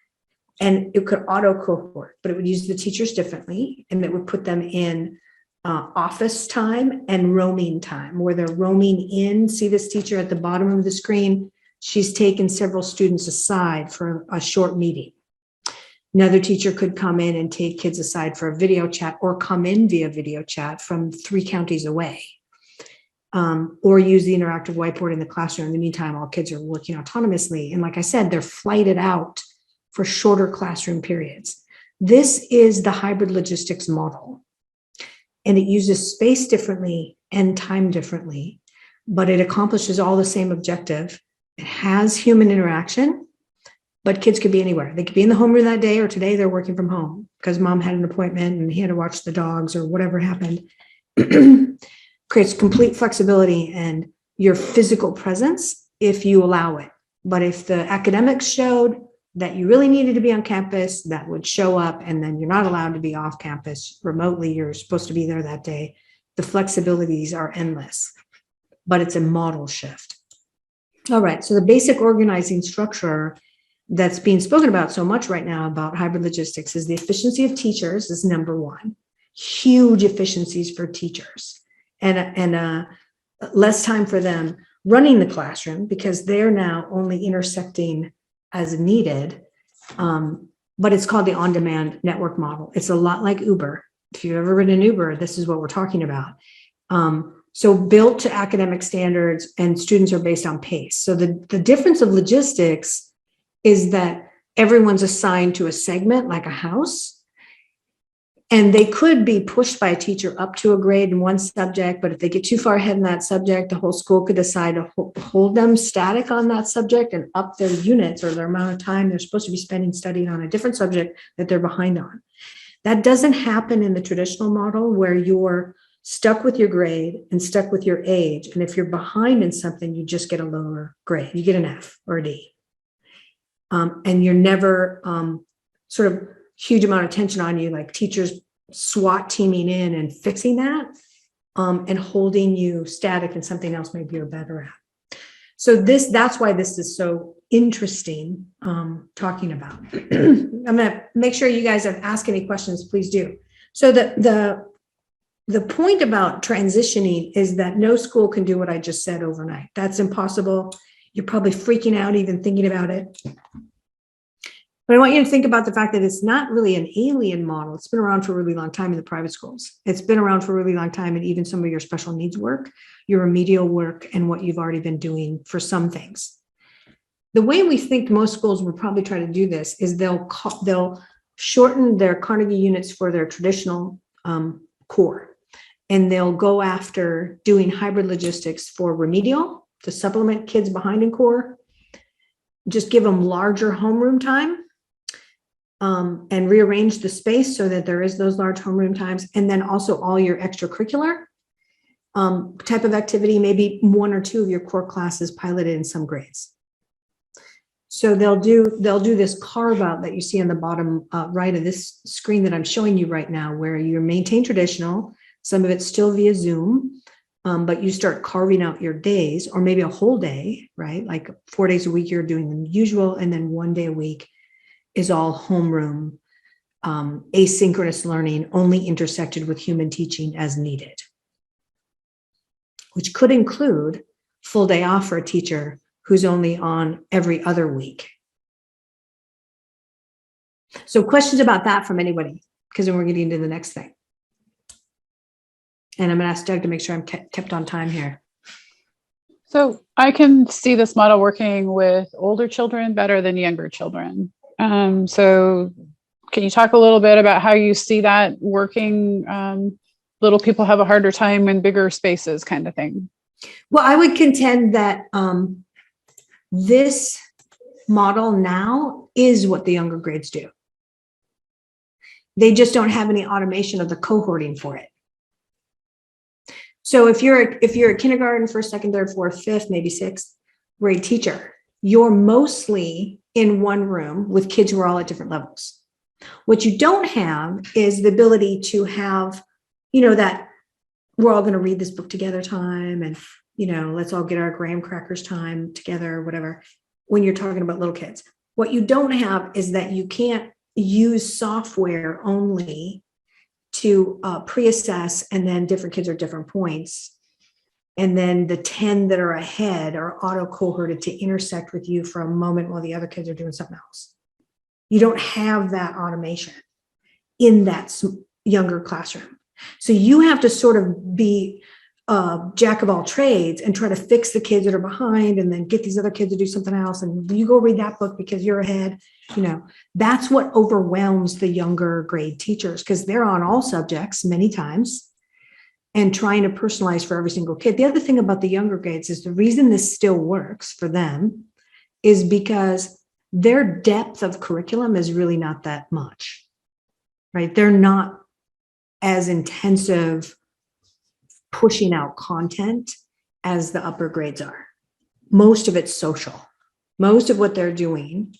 And it could auto cohort, but it would use the teachers differently, and it would put them in office time and roaming time, where they're roaming in. See this teacher at the bottom of the screen? She's taken several students aside for a short meeting. Another teacher could come in and take kids aside for a video chat, or come in via video chat from 3 counties away, or use the interactive whiteboard in the classroom. In the meantime, all kids are working autonomously. And like I said, they're flighted out for shorter classroom periods. This is the hybrid logistics model, and it uses space differently and time differently, but it accomplishes all the same objective. It has human interaction, but kids could be anywhere. They could be in the homeroom that day, or today they're working from home because mom had an appointment and he had to watch the dogs or whatever happened. creates complete flexibility and your physical presence if you allow it. But if the academics showed that you really needed to be on campus, that would show up, and then you're not allowed to be off campus remotely. You're supposed to be there that day. The flexibilities are endless, but it's a model shift. All right, so the basic organizing structure that's being spoken about so much right now about hybrid logistics is the efficiency of teachers is number one. Huge efficiencies for teachers and less time for them running the classroom because they're now only intersecting as needed. But it's called the on-demand network model. It's a lot like Uber. If you've ever ridden an Uber, this is what we're talking about. So built to academic standards, and students are based on pace. So the difference of logistics is that everyone's assigned to a segment like a house, and they could be pushed by a teacher up to a grade in one subject, but if they get too far ahead in that subject, the whole school could decide to hold them static on that subject and up their units or their amount of time they're supposed to be spending studying on a different subject that they're behind on. That doesn't happen in the traditional model where you're stuck with your grade and stuck with your age. And if you're behind in something, you just get a lower grade. You get an F or a D. And you're never sort of huge amount of tension on you, like teachers SWAT teaming in and fixing that and holding you static and something else maybe you're better at. So that's why this is so interesting talking about. I'm going to make sure you guys have asked any questions, please do. So the point about transitioning is that no school can do what I just said overnight. That's impossible. You're probably freaking out even thinking about it. But I want you to think about the fact that it's not really an alien model. It's been around for a really long time in the private schools. It's been around for a really long time in even some of your special needs work, your remedial work, and what you've already been doing for some things. The way we think most schools would probably try to do this is they'll shorten their Carnegie units for their traditional core, and they'll go after doing hybrid logistics for remedial to supplement kids behind in core, just give them larger homeroom time. And rearrange the space so that there is those large homeroom times, and then also all your extracurricular type of activity, maybe one or two of your core classes piloted in some grades. So they'll do this carve out that you see on the bottom right of this screen that I'm showing you right now, where you maintain traditional, some of it's still via Zoom, but you start carving out your days, or maybe a whole day, right? Like 4 days a week you're doing the usual, and then 1 day a week is all homeroom, asynchronous learning, only intersected with human teaching as needed, which could include full day off for a teacher who's only on every other week. So questions about that from anybody, because then we're getting into the next thing. And I'm gonna ask Doug to make sure I'm kept on time here. So I can see this model working with older children better than younger children. So can you talk a little bit about how you see that working? Little people have a harder time in bigger spaces kind of thing. Well, I would contend that this model now is what the younger grades do. They just don't have any automation of the cohorting for it. So if you're a kindergarten, first, second, third, fourth, fifth, maybe sixth grade teacher, you're mostly in one room with kids who are all at different levels. What you don't have is the ability to have, that we're all going to read this book together time, and, let's all get our graham crackers time together, or whatever, when you're talking about little kids. What you don't have is that you can't use software only to pre-assess, and then different kids are at different points. And then the 10 that are ahead are auto-cohorted to intersect with you for a moment while the other kids are doing something else. You don't have that automation in that younger classroom. So you have to sort of be jack of all trades and try to fix the kids that are behind, and then get these other kids to do something else. And you go read that book because you're ahead. That's what overwhelms the younger grade teachers, because they're on all subjects many times and trying to personalize for every single kid. The other thing about the younger grades is the reason this still works for them is because their depth of curriculum is really not that much, right? They're not as intensive pushing out content as the upper grades are. Most of it's social. Most of what they're doing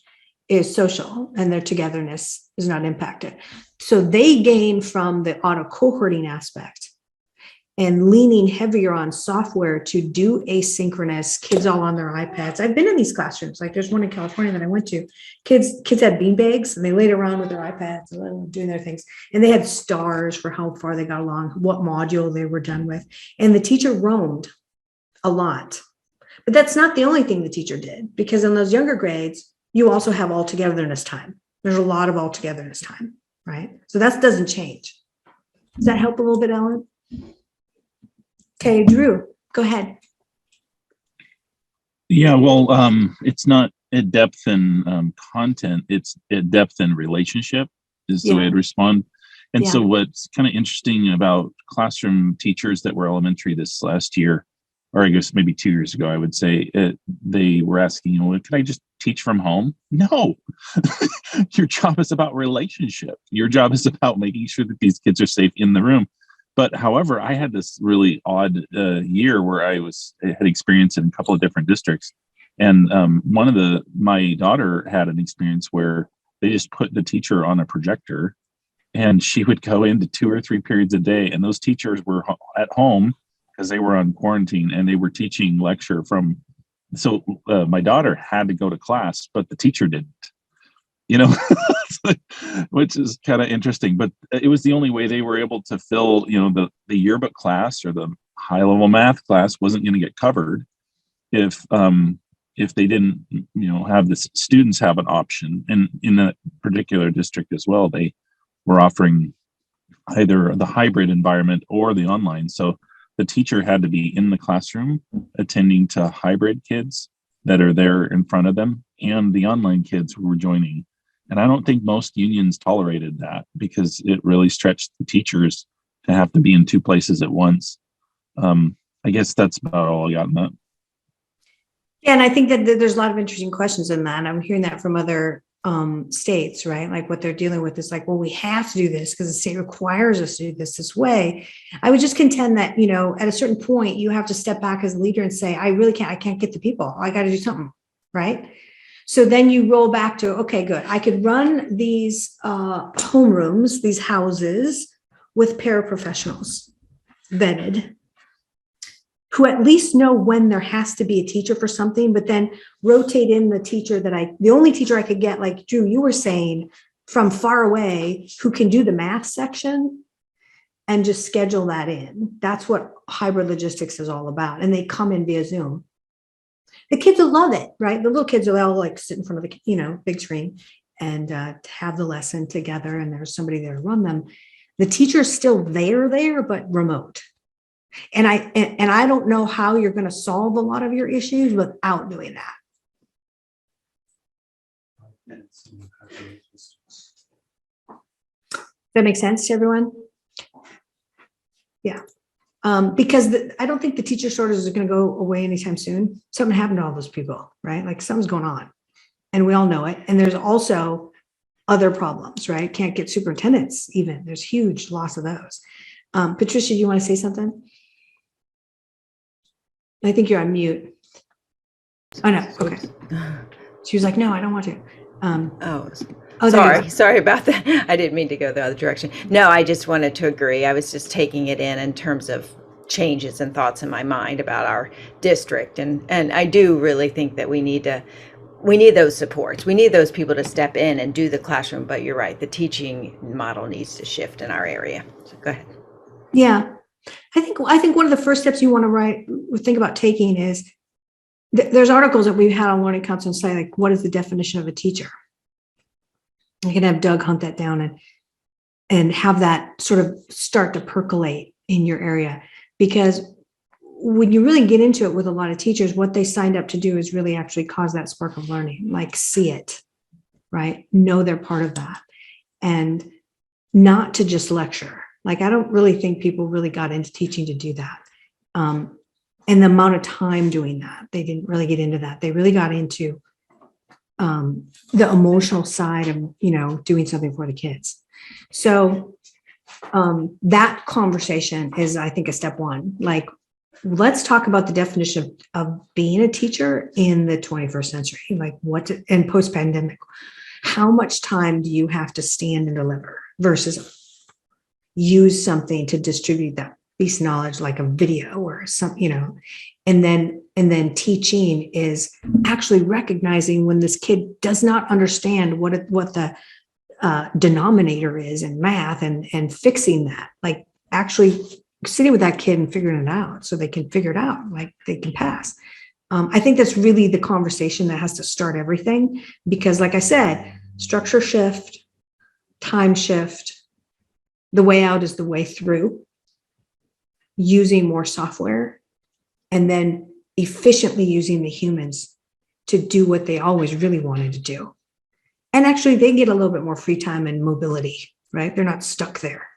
is social, and their togetherness is not impacted. So they gain from the auto cohorting aspect and leaning heavier on software to do asynchronous, kids all on their iPads. I've been in these classrooms. Like there's one in California that I went to. Kids had beanbags and they laid around with their iPads and doing their things. And they had stars for how far they got along, what module they were done with. And the teacher roamed a lot. But that's not the only thing the teacher did, because in those younger grades, you also have all togetherness time. There's a lot of all togetherness time, right? So that doesn't change. Does that help a little bit, Ellen? Okay, Drew, go ahead. Yeah, well, it's not at depth and content, it's at depth and relationship is the way I'd respond. And so what's kind of interesting about classroom teachers that were elementary this last year, or I guess maybe 2 years ago, I would say, they were asking, well, can I just teach from home? No, your job is about relationship. Your job is about making sure that these kids are safe in the room. But however, I had this really odd year where I had experience in a couple of different districts. And my daughter had an experience where they just put the teacher on a projector and she would go into 2 or 3 periods a day. And those teachers were at home because they were on quarantine and they were teaching lecture from. So my daughter had to go to class, but the teacher didn't. Which is kind of interesting, but it was the only way they were able to fill, the yearbook class or the high level math class wasn't going to get covered if they didn't, have the students have an option. And in that particular district as well, they were offering either the hybrid environment or the online. So the teacher had to be in the classroom attending to hybrid kids that are there in front of them and the online kids who were joining. And I don't think most unions tolerated that because it really stretched the teachers to have to be in 2 places at once. I guess that's about all I got in that. Yeah, and I think that there's a lot of interesting questions in that. I'm hearing that from other states, right? Like what they're dealing with is like, well, we have to do this because the state requires us to do this way. I would just contend that, at a certain point, you have to step back as a leader and say, I can't get the people. I got to do something, right? So then you roll back to, okay, good. I could run these homerooms, these houses with paraprofessionals vetted, who at least know when there has to be a teacher for something, but then rotate in the teacher the only teacher I could get, like Drew, you were saying, from far away, who can do the math section and just schedule that in. That's what hybrid logistics is all about. And they come in via Zoom. The kids will love it, right? The little kids will all like sit in front of the, big screen and have the lesson together, and there's somebody there to run them. The teacher's still there, but remote. And I don't know how you're going to solve a lot of your issues without doing that. That makes sense to everyone? Yeah. Because I don't think the teacher shortages are going to go away anytime soon. Something happened to all those people, right? Like something's going on and we all know it. And there's also other problems, right? Can't get superintendents even. There's huge loss of those. Patricia, you want to say something? I think you're on mute. Oh, no. Okay. She was like, no, I don't want to. Sorry about that. I didn't mean to go the other direction. No, I just wanted to agree. I was just taking it in terms of changes and thoughts in my mind about our district. And I do really think that we need those supports. We need those people to step in and do the classroom. But you're right. The teaching model needs to shift in our area. So go ahead. Yeah. I think one of the first steps you want to think about taking is there's articles that we've had on Learning Counsel and say, like, what is the definition of a teacher? You can have Doug hunt that down and have that sort of start to percolate in your area. Because when you really get into it with a lot of teachers, what they signed up to do is really actually cause that spark of learning, like see it, right? Know they're part of that and not to just lecture. Like, I don't really think people really got into teaching to do that. And the amount of time doing that, they didn't really get into that. They really got into the emotional side of, doing something for the kids. So that conversation is, I think, a step one. Like, let's talk about the definition of being a teacher in the 21st century. Like, and post-pandemic, how much time do you have to stand and deliver versus use something to distribute that piece of knowledge, like a video or some, and then teaching is actually recognizing when this kid does not understand what the denominator is in math and fixing that, like actually sitting with that kid and figuring it out so they can figure it out, like they can pass. I think that's really the conversation that has to start everything, because like I said, structure shift, time shift, the way out is the way through, using more software, and then efficiently using the humans to do what they always really wanted to do. And actually they get a little bit more free time and mobility, right? They're not stuck there.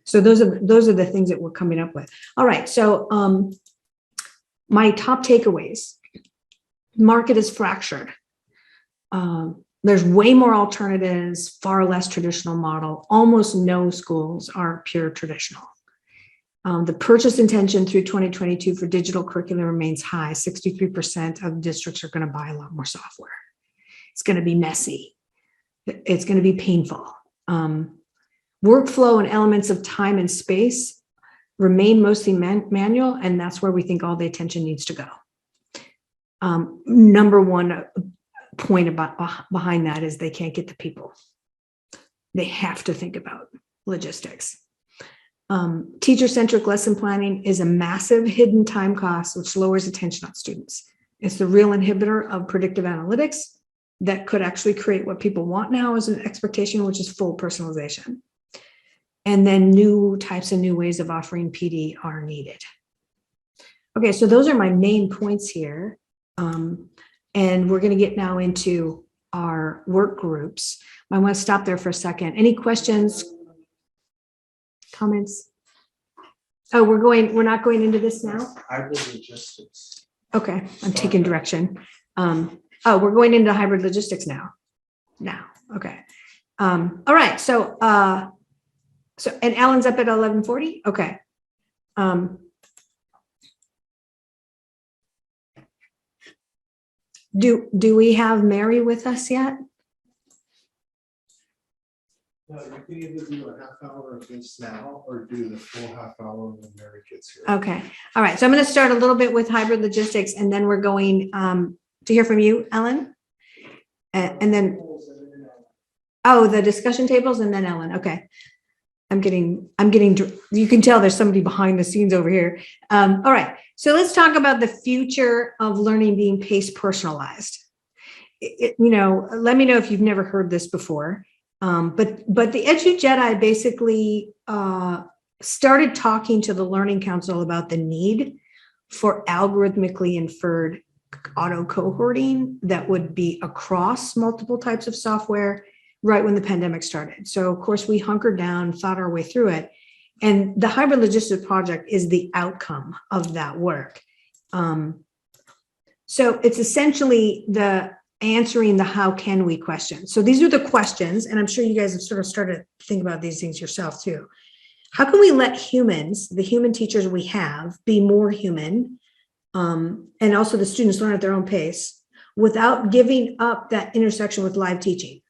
So those are the things that we're coming up with. All right, so my top takeaways: market is fractured. There's way more alternatives, far less traditional model. Almost no schools are pure traditional. The purchase intention through 2022 for digital curriculum remains high. 63% of districts are going to buy a lot more software. It's going to be messy. It's going to be painful. Workflow and elements of time and space remain mostly manual, and that's where we think all the attention needs to go. Number one point behind that is they can't get the people. They have to think about logistics. Teacher-centric lesson planning is a massive hidden time cost, which lowers attention on students. It's the real inhibitor of predictive analytics that could actually create what people want now as an expectation, which is full personalization. And then new types and new ways of offering PD are needed. Okay, so those are my main points here. And we're going to get now into our work groups. I want to stop there for a second. Any questions, comments? Oh, we're not going into this now? Hybrid logistics. Okay, I'm taking direction. Oh, we're going into hybrid logistics now. Okay. All right, so and Alan's up at 11:40. Okay. Do we have Mary with us yet? No, you can either do a half hour of this now or do the full half hour when Mary gets here. Okay. All right. So I'm going to start a little bit with hybrid logistics, and then we're going to hear from you, Ellen, and then the discussion tables, and then Ellen. Okay. I'm getting. You can tell there's somebody behind the scenes over here. All right. So let's talk about the future of learning being pace personalized. Let me know if you've never heard this before. But the EduJedi basically started talking to the Learning Council about the need for algorithmically inferred auto cohorting that would be across multiple types of software right when the pandemic started. So of course we hunkered down, thought our way through it. And the hybrid logistics project is the outcome of that work. So it's essentially answering the how can we question. So these are the questions, and I'm sure you guys have sort of started to think about these things yourself too. How can we let humans, the human teachers we have, be more human, and also the students learn at their own pace without giving up that intersection with live teaching?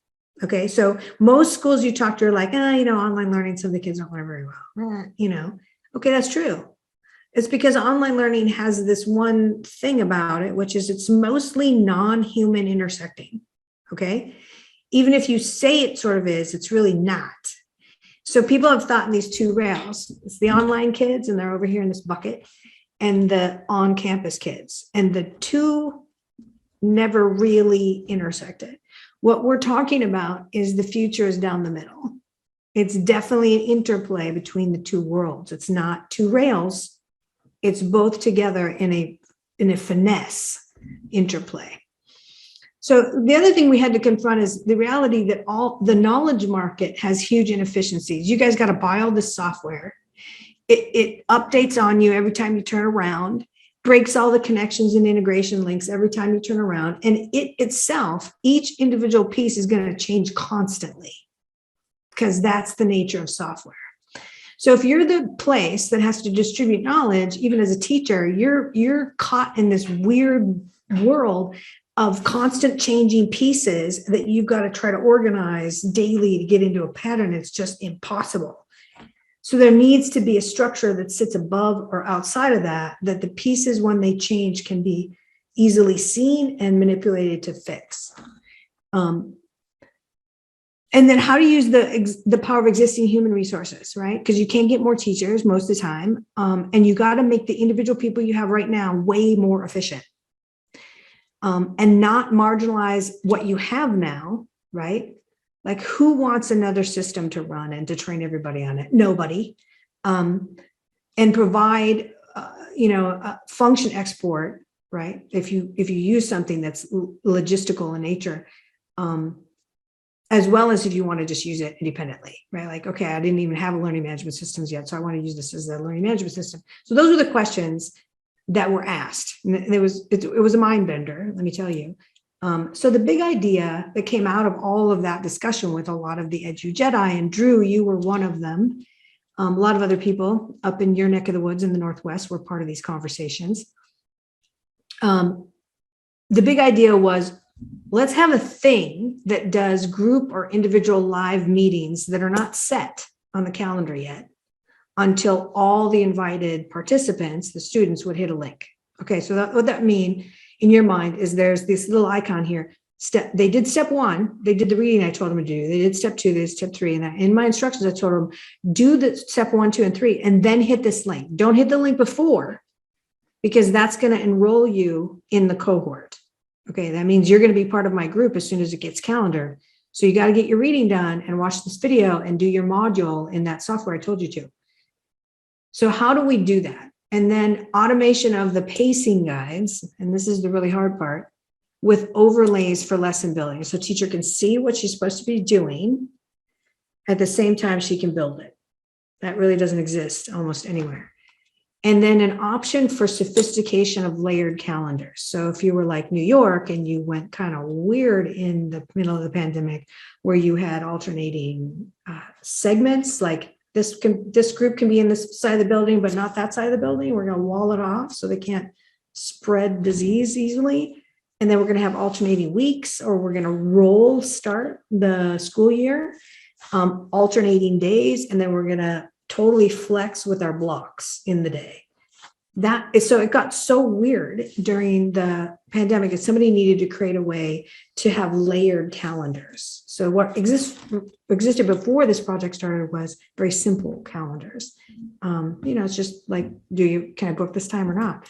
Okay, so most schools you talk to are like, online learning, some of the kids don't learn very well. Okay, that's true. It's because online learning has this one thing about it, which is it's mostly non-human intersecting, okay? Even if you say it sort of is, it's really not. So people have thought in these two rails. It's the online kids, and they're over here in this bucket, and the on-campus kids. And the two never really intersected. What we're talking about is the future is down the middle. It's definitely an interplay between the two worlds. It's not two rails. It's both together in a finesse interplay. So the other thing we had to confront is the reality that all the knowledge market has huge inefficiencies. You guys got to buy all this software. It updates on you every time you turn around, breaks all the connections and integration links every time you turn around. And it itself, each individual piece is going to change constantly because that's the nature of software. So if you're the place that has to distribute knowledge, even as a teacher, you're caught in this weird world of constant changing pieces that you've got to try to organize daily to get into a pattern. It's just impossible. So there needs to be a structure that sits above or outside of that, that the pieces, when they change, can be easily seen and manipulated to fix. And then how to use the power of existing human resources, right? Because you can't get more teachers most of the time. And you got to make the individual people you have right now way more efficient. And not marginalize what you have now, right? Like, who wants another system to run and to train everybody on it? Nobody. And provide, function export, right? If you use something that's logistical in nature, as well as if you want to just use it independently, right? Like, okay, I didn't even have a learning management systems yet, so I want to use this as a learning management system. So those are the questions that were asked. And it was a mind bender, let me tell you. So the big idea that came out of all of that discussion with a lot of the EduJedi, and Drew, you were one of them. A lot of other people up in your neck of the woods in the Northwest were part of these conversations. The big idea was, let's have a thing that does group or individual live meetings that are not set on the calendar yet until all the invited participants, the students, would hit a link. Okay, so what that mean in your mind is there's this little icon here. They did step 1, they did the reading I told them to do. They did step 2, they did step 3. And in my instructions, I told them, do the step 1, 2, and 3, and then hit this link. Don't hit the link before, because that's going to enroll you in the cohort. Okay, that means you're going to be part of my group as soon as it gets calendared. So you got to get your reading done and watch this video and do your module in that software I told you to. So how do we do that? And then automation of the pacing guides, and this is the really hard part, with overlays for lesson building. So teacher can see what she's supposed to be doing at the same time she can build it. That really doesn't exist almost anywhere. And then an option for sophistication of layered calendars. So if you were like New York and you went kind of weird in the middle of the pandemic, where you had alternating segments, like this group can be in this side of the building, but not that side of the building. We're going to wall it off so they can't spread disease easily. And then we're going to have alternating weeks, or we're going to start the school year, alternating days, and then we're going to totally flex with our blocks in the day. So it got so weird during the pandemic that somebody needed to create a way to have layered calendars. So what existed before this project started was very simple calendars. It's just like, can I book this time or not?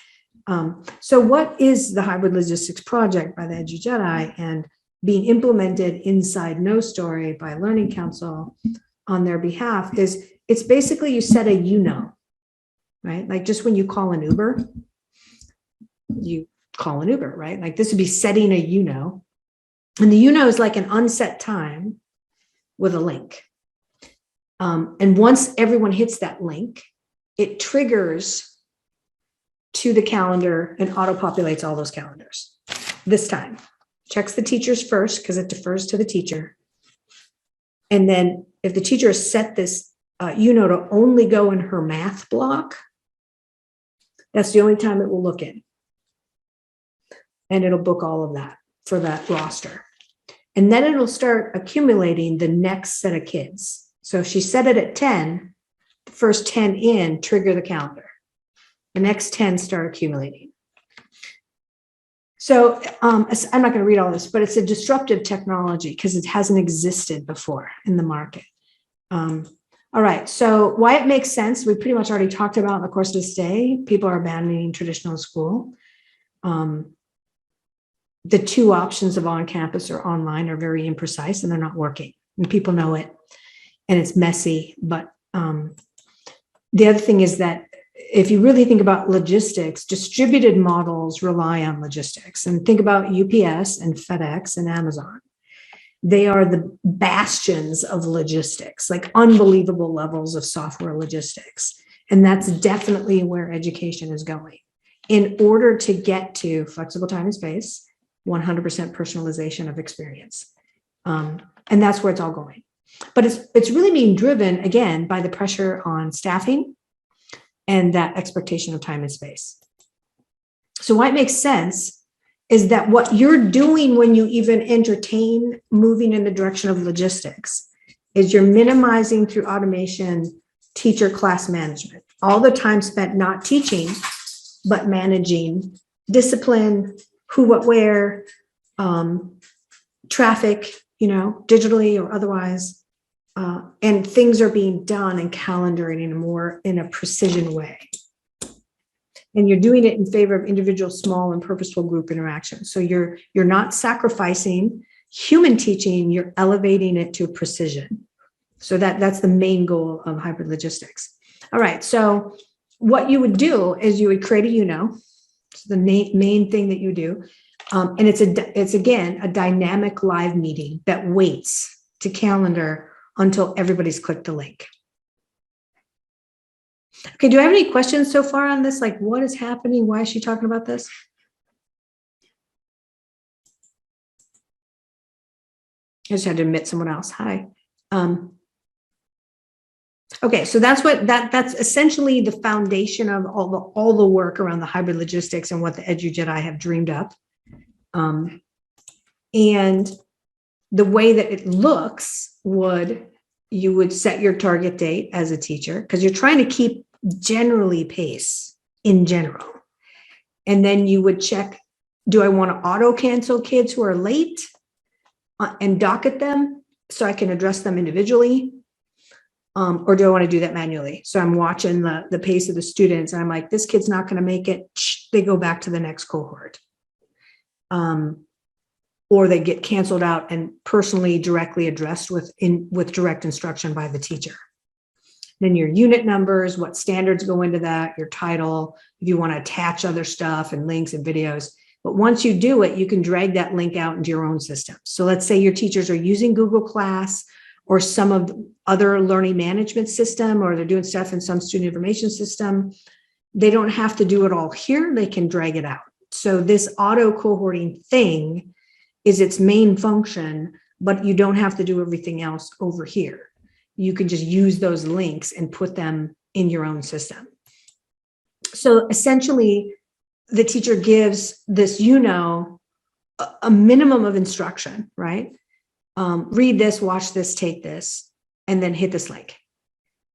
So what is the Hybrid Logistics Project by the EduJedi and being implemented inside No Story by Learning Counsel on their behalf is, it's basically, you set a right? Like just when you call an Uber, you call an Uber, right? Like this would be setting a and the is like an unset time with a link. And once everyone hits that link, it triggers to the calendar and auto-populates all those calendars. This time, checks the teachers first because it defers to the teacher. And then if the teacher has set this to only go in her math block, that's the only time it will look in. And it'll book all of that for that roster. And then it'll start accumulating the next set of kids. So if she set it at 10, the first 10 in trigger the calendar. The next 10 start accumulating. So I'm not going to read all this, but it's a disruptive technology because it hasn't existed before in the market. All right, so why it makes sense, we pretty much already talked about in the course of this day. People are abandoning traditional school. The two options of on-campus or online are very imprecise and they're not working. And people know it, and it's messy. But the other thing is that if you really think about logistics, distributed models rely on logistics. And think about UPS and FedEx and Amazon. They are the bastions of logistics, like unbelievable levels of software logistics. And that's definitely where education is going. In order to get to flexible time and space, 100% personalization of experience. And that's where it's all going. But it's really being driven, again, by the pressure on staffing and that expectation of time and space. So why it makes sense is that what you're doing when you even entertain moving in the direction of logistics is you're minimizing through automation teacher class management, all the time spent not teaching, but managing discipline, who, what, where, traffic, digitally or otherwise. And things are being done and calendaring in a precision way. And you're doing it in favor of individual, small, and purposeful group interaction. So you're not sacrificing human teaching, you're elevating it to precision. So that's the main goal of hybrid logistics. All right, so what you would do is you would create a it's the main thing that you do. And it's again, a dynamic live meeting that waits to calendar until everybody's clicked the link. Okay, do I have any questions so far on this? Like, what is happening? Why is she talking about this? I just had to admit someone else. Hi. Okay, so that's essentially the foundation of all the work around the hybrid logistics and what the EduJedi have dreamed up. And the way that it looks you would set your target date as a teacher, because you're trying to keep generally pace in general. And then you would check, do I want to auto cancel kids who are late and docket them so I can address them individually? Or do I want to do that manually? So I'm watching the pace of the students and I'm like, this kid's not going to make it. They go back to the next cohort. Or they get canceled out and personally directly addressed with direct instruction by the teacher. Then your unit numbers, what standards go into that, your title, if you want to attach other stuff and links and videos. But once you do it, you can drag that link out into your own system. So let's say your teachers are using Google Class or some of the other learning management system, or they're doing stuff in some student information system. They don't have to do it all here. They can drag it out. So this auto cohorting thing is its main function, but you don't have to do everything else over here. You can just use those links and put them in your own system. So essentially, the teacher gives this, a minimum of instruction, right? Read this, watch this, take this, and then hit this link.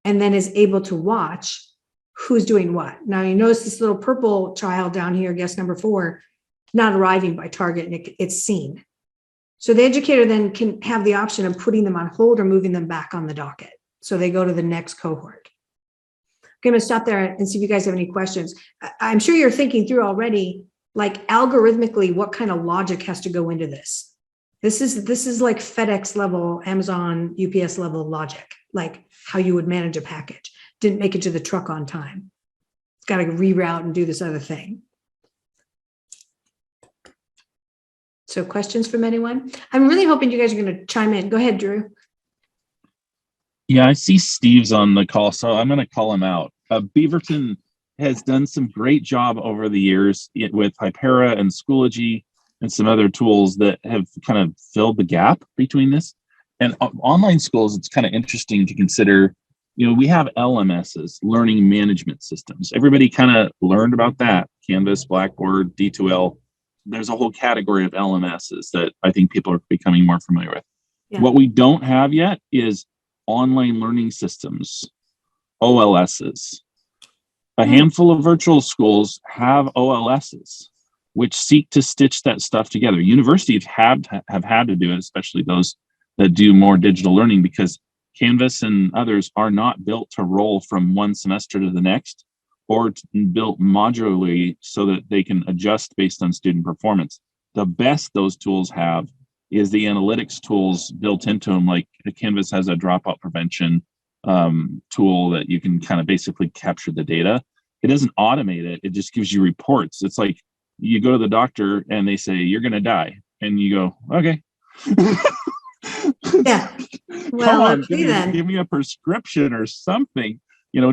And then is able to watch who's doing what. Now, you notice this little purple child down here, guest number 4, not arriving by target, and it's seen. So the educator then can have the option of putting them on hold or moving them back on the docket. So they go to the next cohort. Okay, I'm gonna stop there and see if you guys have any questions. I'm sure you're thinking through already, like algorithmically, what kind of logic has to go into this? This is like FedEx level, Amazon, UPS level logic, like how you would manage a package. Didn't make it to the truck on time. It's got to reroute and do this other thing. So questions from anyone? I'm really hoping you guys are going to chime in. Go ahead, Drew. Yeah, I see Steve's on the call, so I'm going to call him out. Beaverton has done some great job over the years with Hypera and Schoology and some other tools that have kind of filled the gap between this. And online schools, it's kind of interesting to consider, we have LMSs, learning management systems. Everybody kind of learned about that, Canvas, Blackboard, D2L. There's a whole category of LMSs that I think people are becoming more familiar with. Yeah. What we don't have yet is online learning systems, OLSs. A handful of virtual schools have OLSs, which seek to stitch that stuff together. Universities have had to do it, especially those that do more digital learning, because Canvas and others are not built to roll from one semester to the next, or built modularly so that they can adjust based on student performance. The best those tools have is the analytics tools built into them, like Canvas has a dropout prevention tool that you can kind of basically capture the data. It doesn't automate it, it just gives you reports. It's like you go to the doctor and they say, you're gonna die. And you go, okay. Yeah. Well, let's see then. Give me a prescription or something.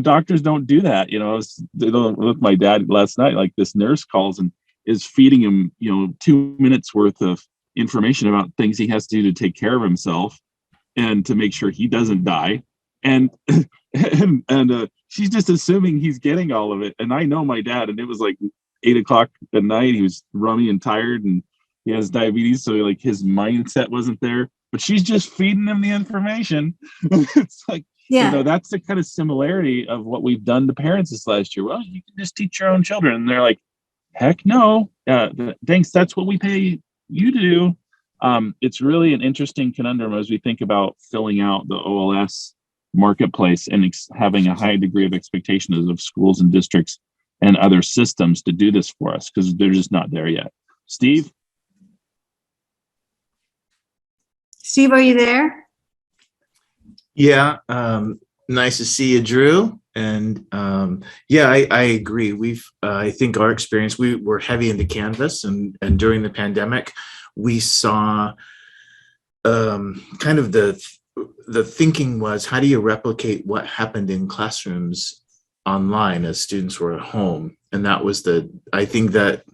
Doctors don't do that. With my dad last night, like this nurse calls and is feeding him, 2 minutes worth of information about things he has to do to take care of himself. and to make sure he doesn't die. And she's just assuming he's getting all of it. And I know my dad, and it was like 8 o'clock at night. He was rummy and tired, and he has diabetes, so like his mindset wasn't there. But she's just feeding him the information. It's like, Yeah. that's the kind of similarity of what we've done to parents this last year. Well, you can just teach your own children, and they're like, heck no, thanks. That's what we pay you to do. It's really an interesting conundrum as we think about filling out the OLS marketplace and having a high degree of expectations of schools and districts and other systems to do this for us, because they're just not there yet. Steve? Steve, are you there? Yeah, nice to see you, Drew. And yeah, I agree. I think our experience, we were heavy into Canvas, and during the pandemic, we saw kind of the thinking was, how do you replicate what happened in classrooms online as students were at home? And that was I think that,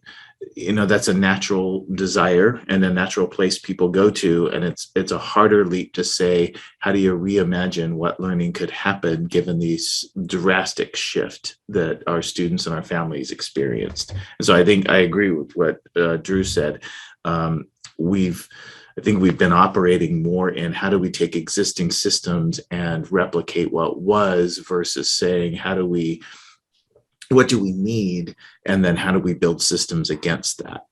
that's a natural desire and a natural place people go to. And it's a harder leap to say, how do you reimagine what learning could happen given these drastic shift that our students and our families experienced? And so I think I agree with what Drew said. I think we've been operating more in how do we take existing systems and replicate what was, versus saying, what do we need? And then how do we build systems against that?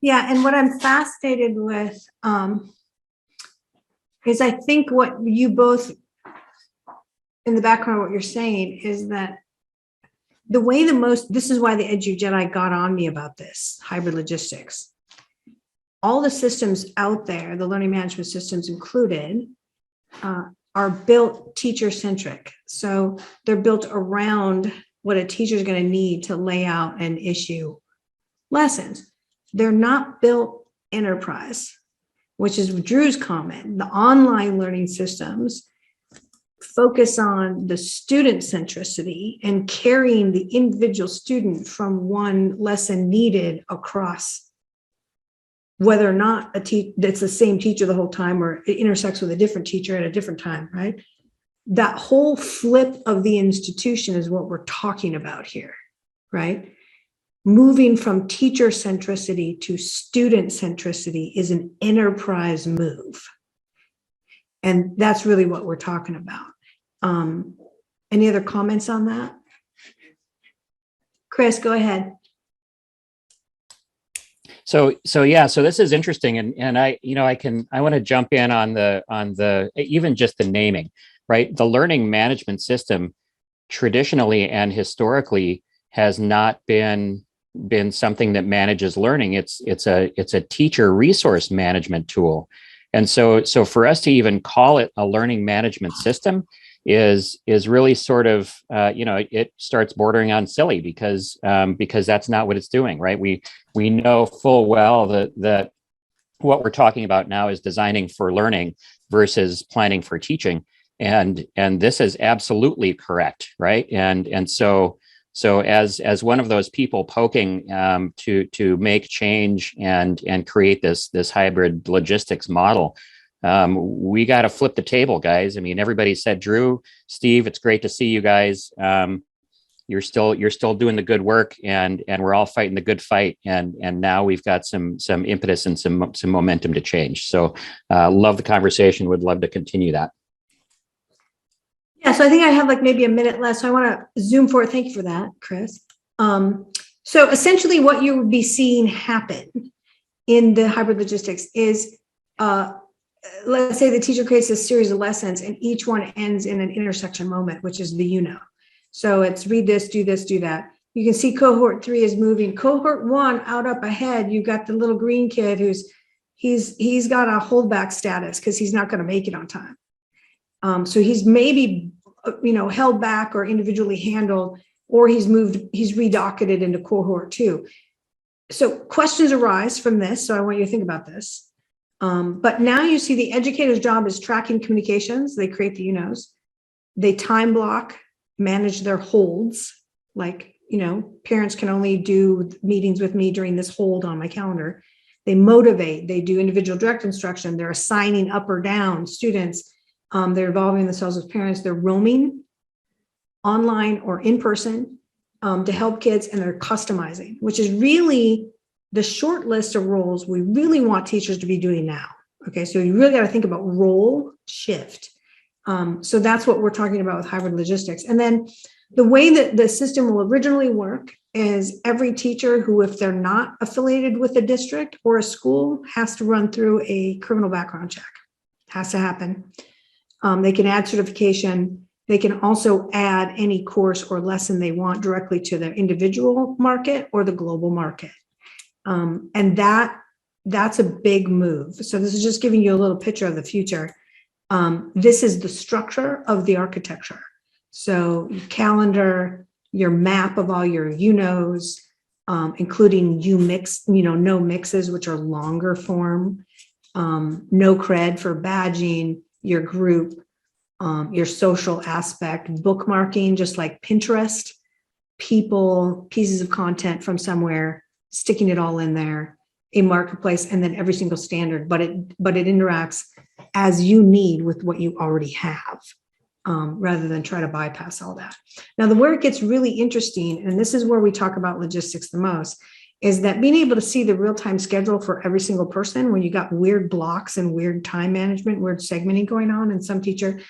Yeah, and what I'm fascinated with is I think what you both, in the background, what you're saying is that the way this is why the EduJedi got on me about this, hybrid logistics. All the systems out there, the learning management systems included, are built teacher-centric. So they're built around what a teacher is going to need to lay out and issue lessons. They're not built enterprise, which is Drew's comment. The online learning systems focus on the student centricity and carrying the individual student from one lesson needed across, whether or not it's the same teacher the whole time or it intersects with a different teacher at a different time, right? That whole flip of the institution is what we're talking about here, right? Moving from teacher centricity to student centricity is an enterprise move. And that's really what we're talking about. Any other comments on that? Chris, go ahead. So this is interesting, and I want to jump in on the even just the naming, right? The learning management system traditionally and historically has not been something that manages learning. It's a teacher resource management tool, and so for us to even call it a learning management system is really sort of it starts bordering on silly, because that's not what it's doing, right? We know full well that what we're talking about now is designing for learning versus planning for teaching, and this is absolutely correct, right? And so as one of those people poking to make change and create this hybrid logistics model, we got to flip the table, guys. I mean, everybody said, Drew, Steve, it's great to see you guys. You're still doing the good work, and we're all fighting the good fight. And now we've got some impetus and some momentum to change. So love the conversation. Would love to continue that. Yeah, so I think I have like maybe a minute left. So I want to zoom forward. Thank you for that, Chris. So essentially what you would be seeing happen in the hybrid logistics is, let's say the teacher creates a series of lessons and each one ends in an intersection moment, which is the So it's read this, do that. You can see cohort 3 is moving. Cohort 1 out up ahead, you've got the little green kid he's got a holdback status because he's not going to make it on time. So he's maybe, held back or individually handled, or he's redocketed into cohort 2. So questions arise from this. So I want you to think about this. But now you see the educator's job is tracking communications. They create the they time block, manage their holds. Like, parents can only do meetings with me during this hold on my calendar. they motivate, they do individual direct instruction, they're assigning up or down students, they're involving themselves with parents, they're roaming online or in person to help kids, and they're customizing, which is really the short list of roles we really want teachers to be doing now. Okay, so you really got to think about role shift. So that's what we're talking about with hybrid logistics. And then the way that the system will originally work is every teacher who, if they're not affiliated with a district or a school, has to run through a criminal background check. Has to happen. They can add certification. They can also add any course or lesson they want directly to their individual market or the global market. And that's a big move. So this is just giving you a little picture of the future. This is the structure of the architecture. So your calendar, your map of all your UNOs, including no mixes, which are longer form, no cred for badging, your group, your social aspect, bookmarking, just like Pinterest, people, pieces of content from somewhere, sticking it all in there, a marketplace, and then every single standard, but it interacts as you need with what you already have, rather than try to bypass all that. Now, where it gets really interesting, and this is where we talk about logistics the most, is that being able to see the real-time schedule for every single person when you got weird blocks and weird time management, weird segmenting going on, and some teacher,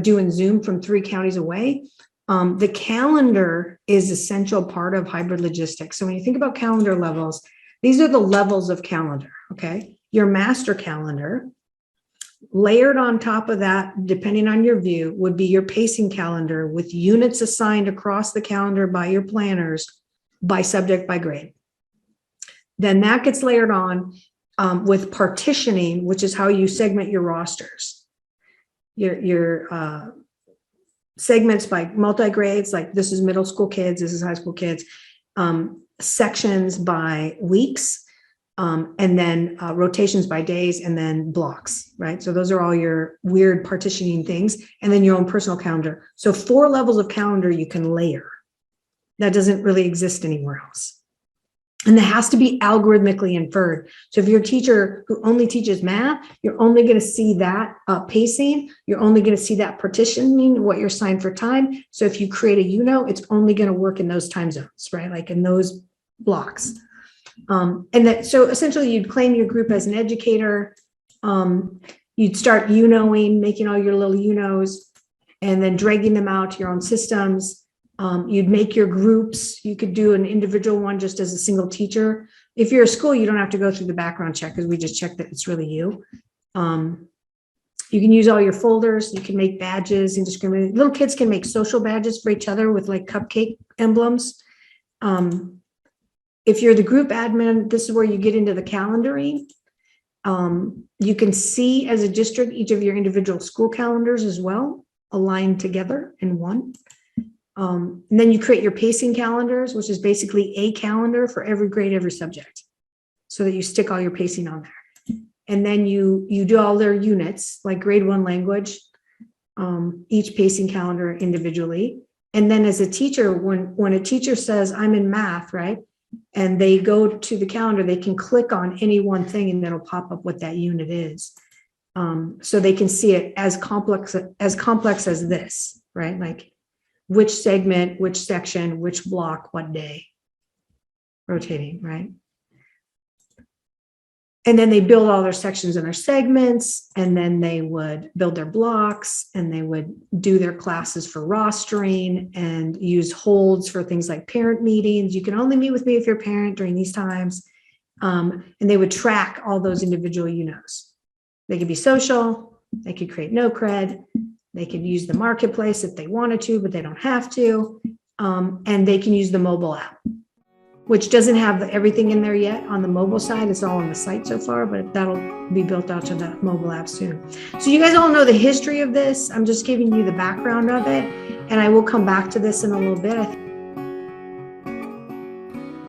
doing Zoom from 3 counties away. The calendar is essential part of hybrid logistics. So when you think about calendar levels, these are the levels of calendar, okay? Your master calendar, layered on top of that, depending on your view, would be your pacing calendar with units assigned across the calendar by your planners, by subject, by grade. Then that gets layered on with partitioning, which is how you segment your rosters. Your segments by multi-grades, like this is middle school kids, this is high school kids, sections by weeks, and then rotations by days, and then blocks, right? So those are all your weird partitioning things, and then your own personal calendar. So 4 levels of calendar you can layer. That doesn't really exist anywhere else. And that has to be algorithmically inferred. So if you're a teacher who only teaches math, you're only going to see that pacing. You're only going to see that partitioning, what you're assigned for time. So if you create a it's only going to work in those time zones, right? Like in those blocks. So essentially you'd claim your group as an educator. You'd start UNOing, making all your little UNOs, and then dragging them out to your own systems. You'd make your groups. You could do an individual one just as a single teacher. If you're a school, you don't have to go through the background check because we just check that it's really you. You can use all your folders. You can make badges indiscriminately. Little kids can make social badges for each other with like cupcake emblems. If you're the group admin, this is where you get into the calendaring. You can see as a district each of your individual school calendars as well, aligned together in one. And then you create your pacing calendars, which is basically a calendar for every grade, every subject, so that you stick all your pacing on there. And then you do all their units, like grade 1 language, each pacing calendar individually. And then as a teacher, when a teacher says, I'm in math, right? And they go to the calendar, they can click on any one thing and it'll pop up what that unit is. So they can see it as complex as this, right? Like, which segment, which section, which block, what day, rotating, right? And then they build all their sections and their segments, and then they would build their blocks, and they would do their classes for rostering and use holds for things like parent meetings. You can only meet with me if you're a parent during these times. And they would track all those individual UNOs. They could be social, they could create no cred, they could use the marketplace if they wanted to, but they don't have to. And they can use the mobile app, which doesn't have everything in there yet on the mobile side. It's all on the site so far, but that'll be built out to the mobile app soon. So you guys all know the history of this. I'm just giving you the background of it, and I will come back to this in a little bit.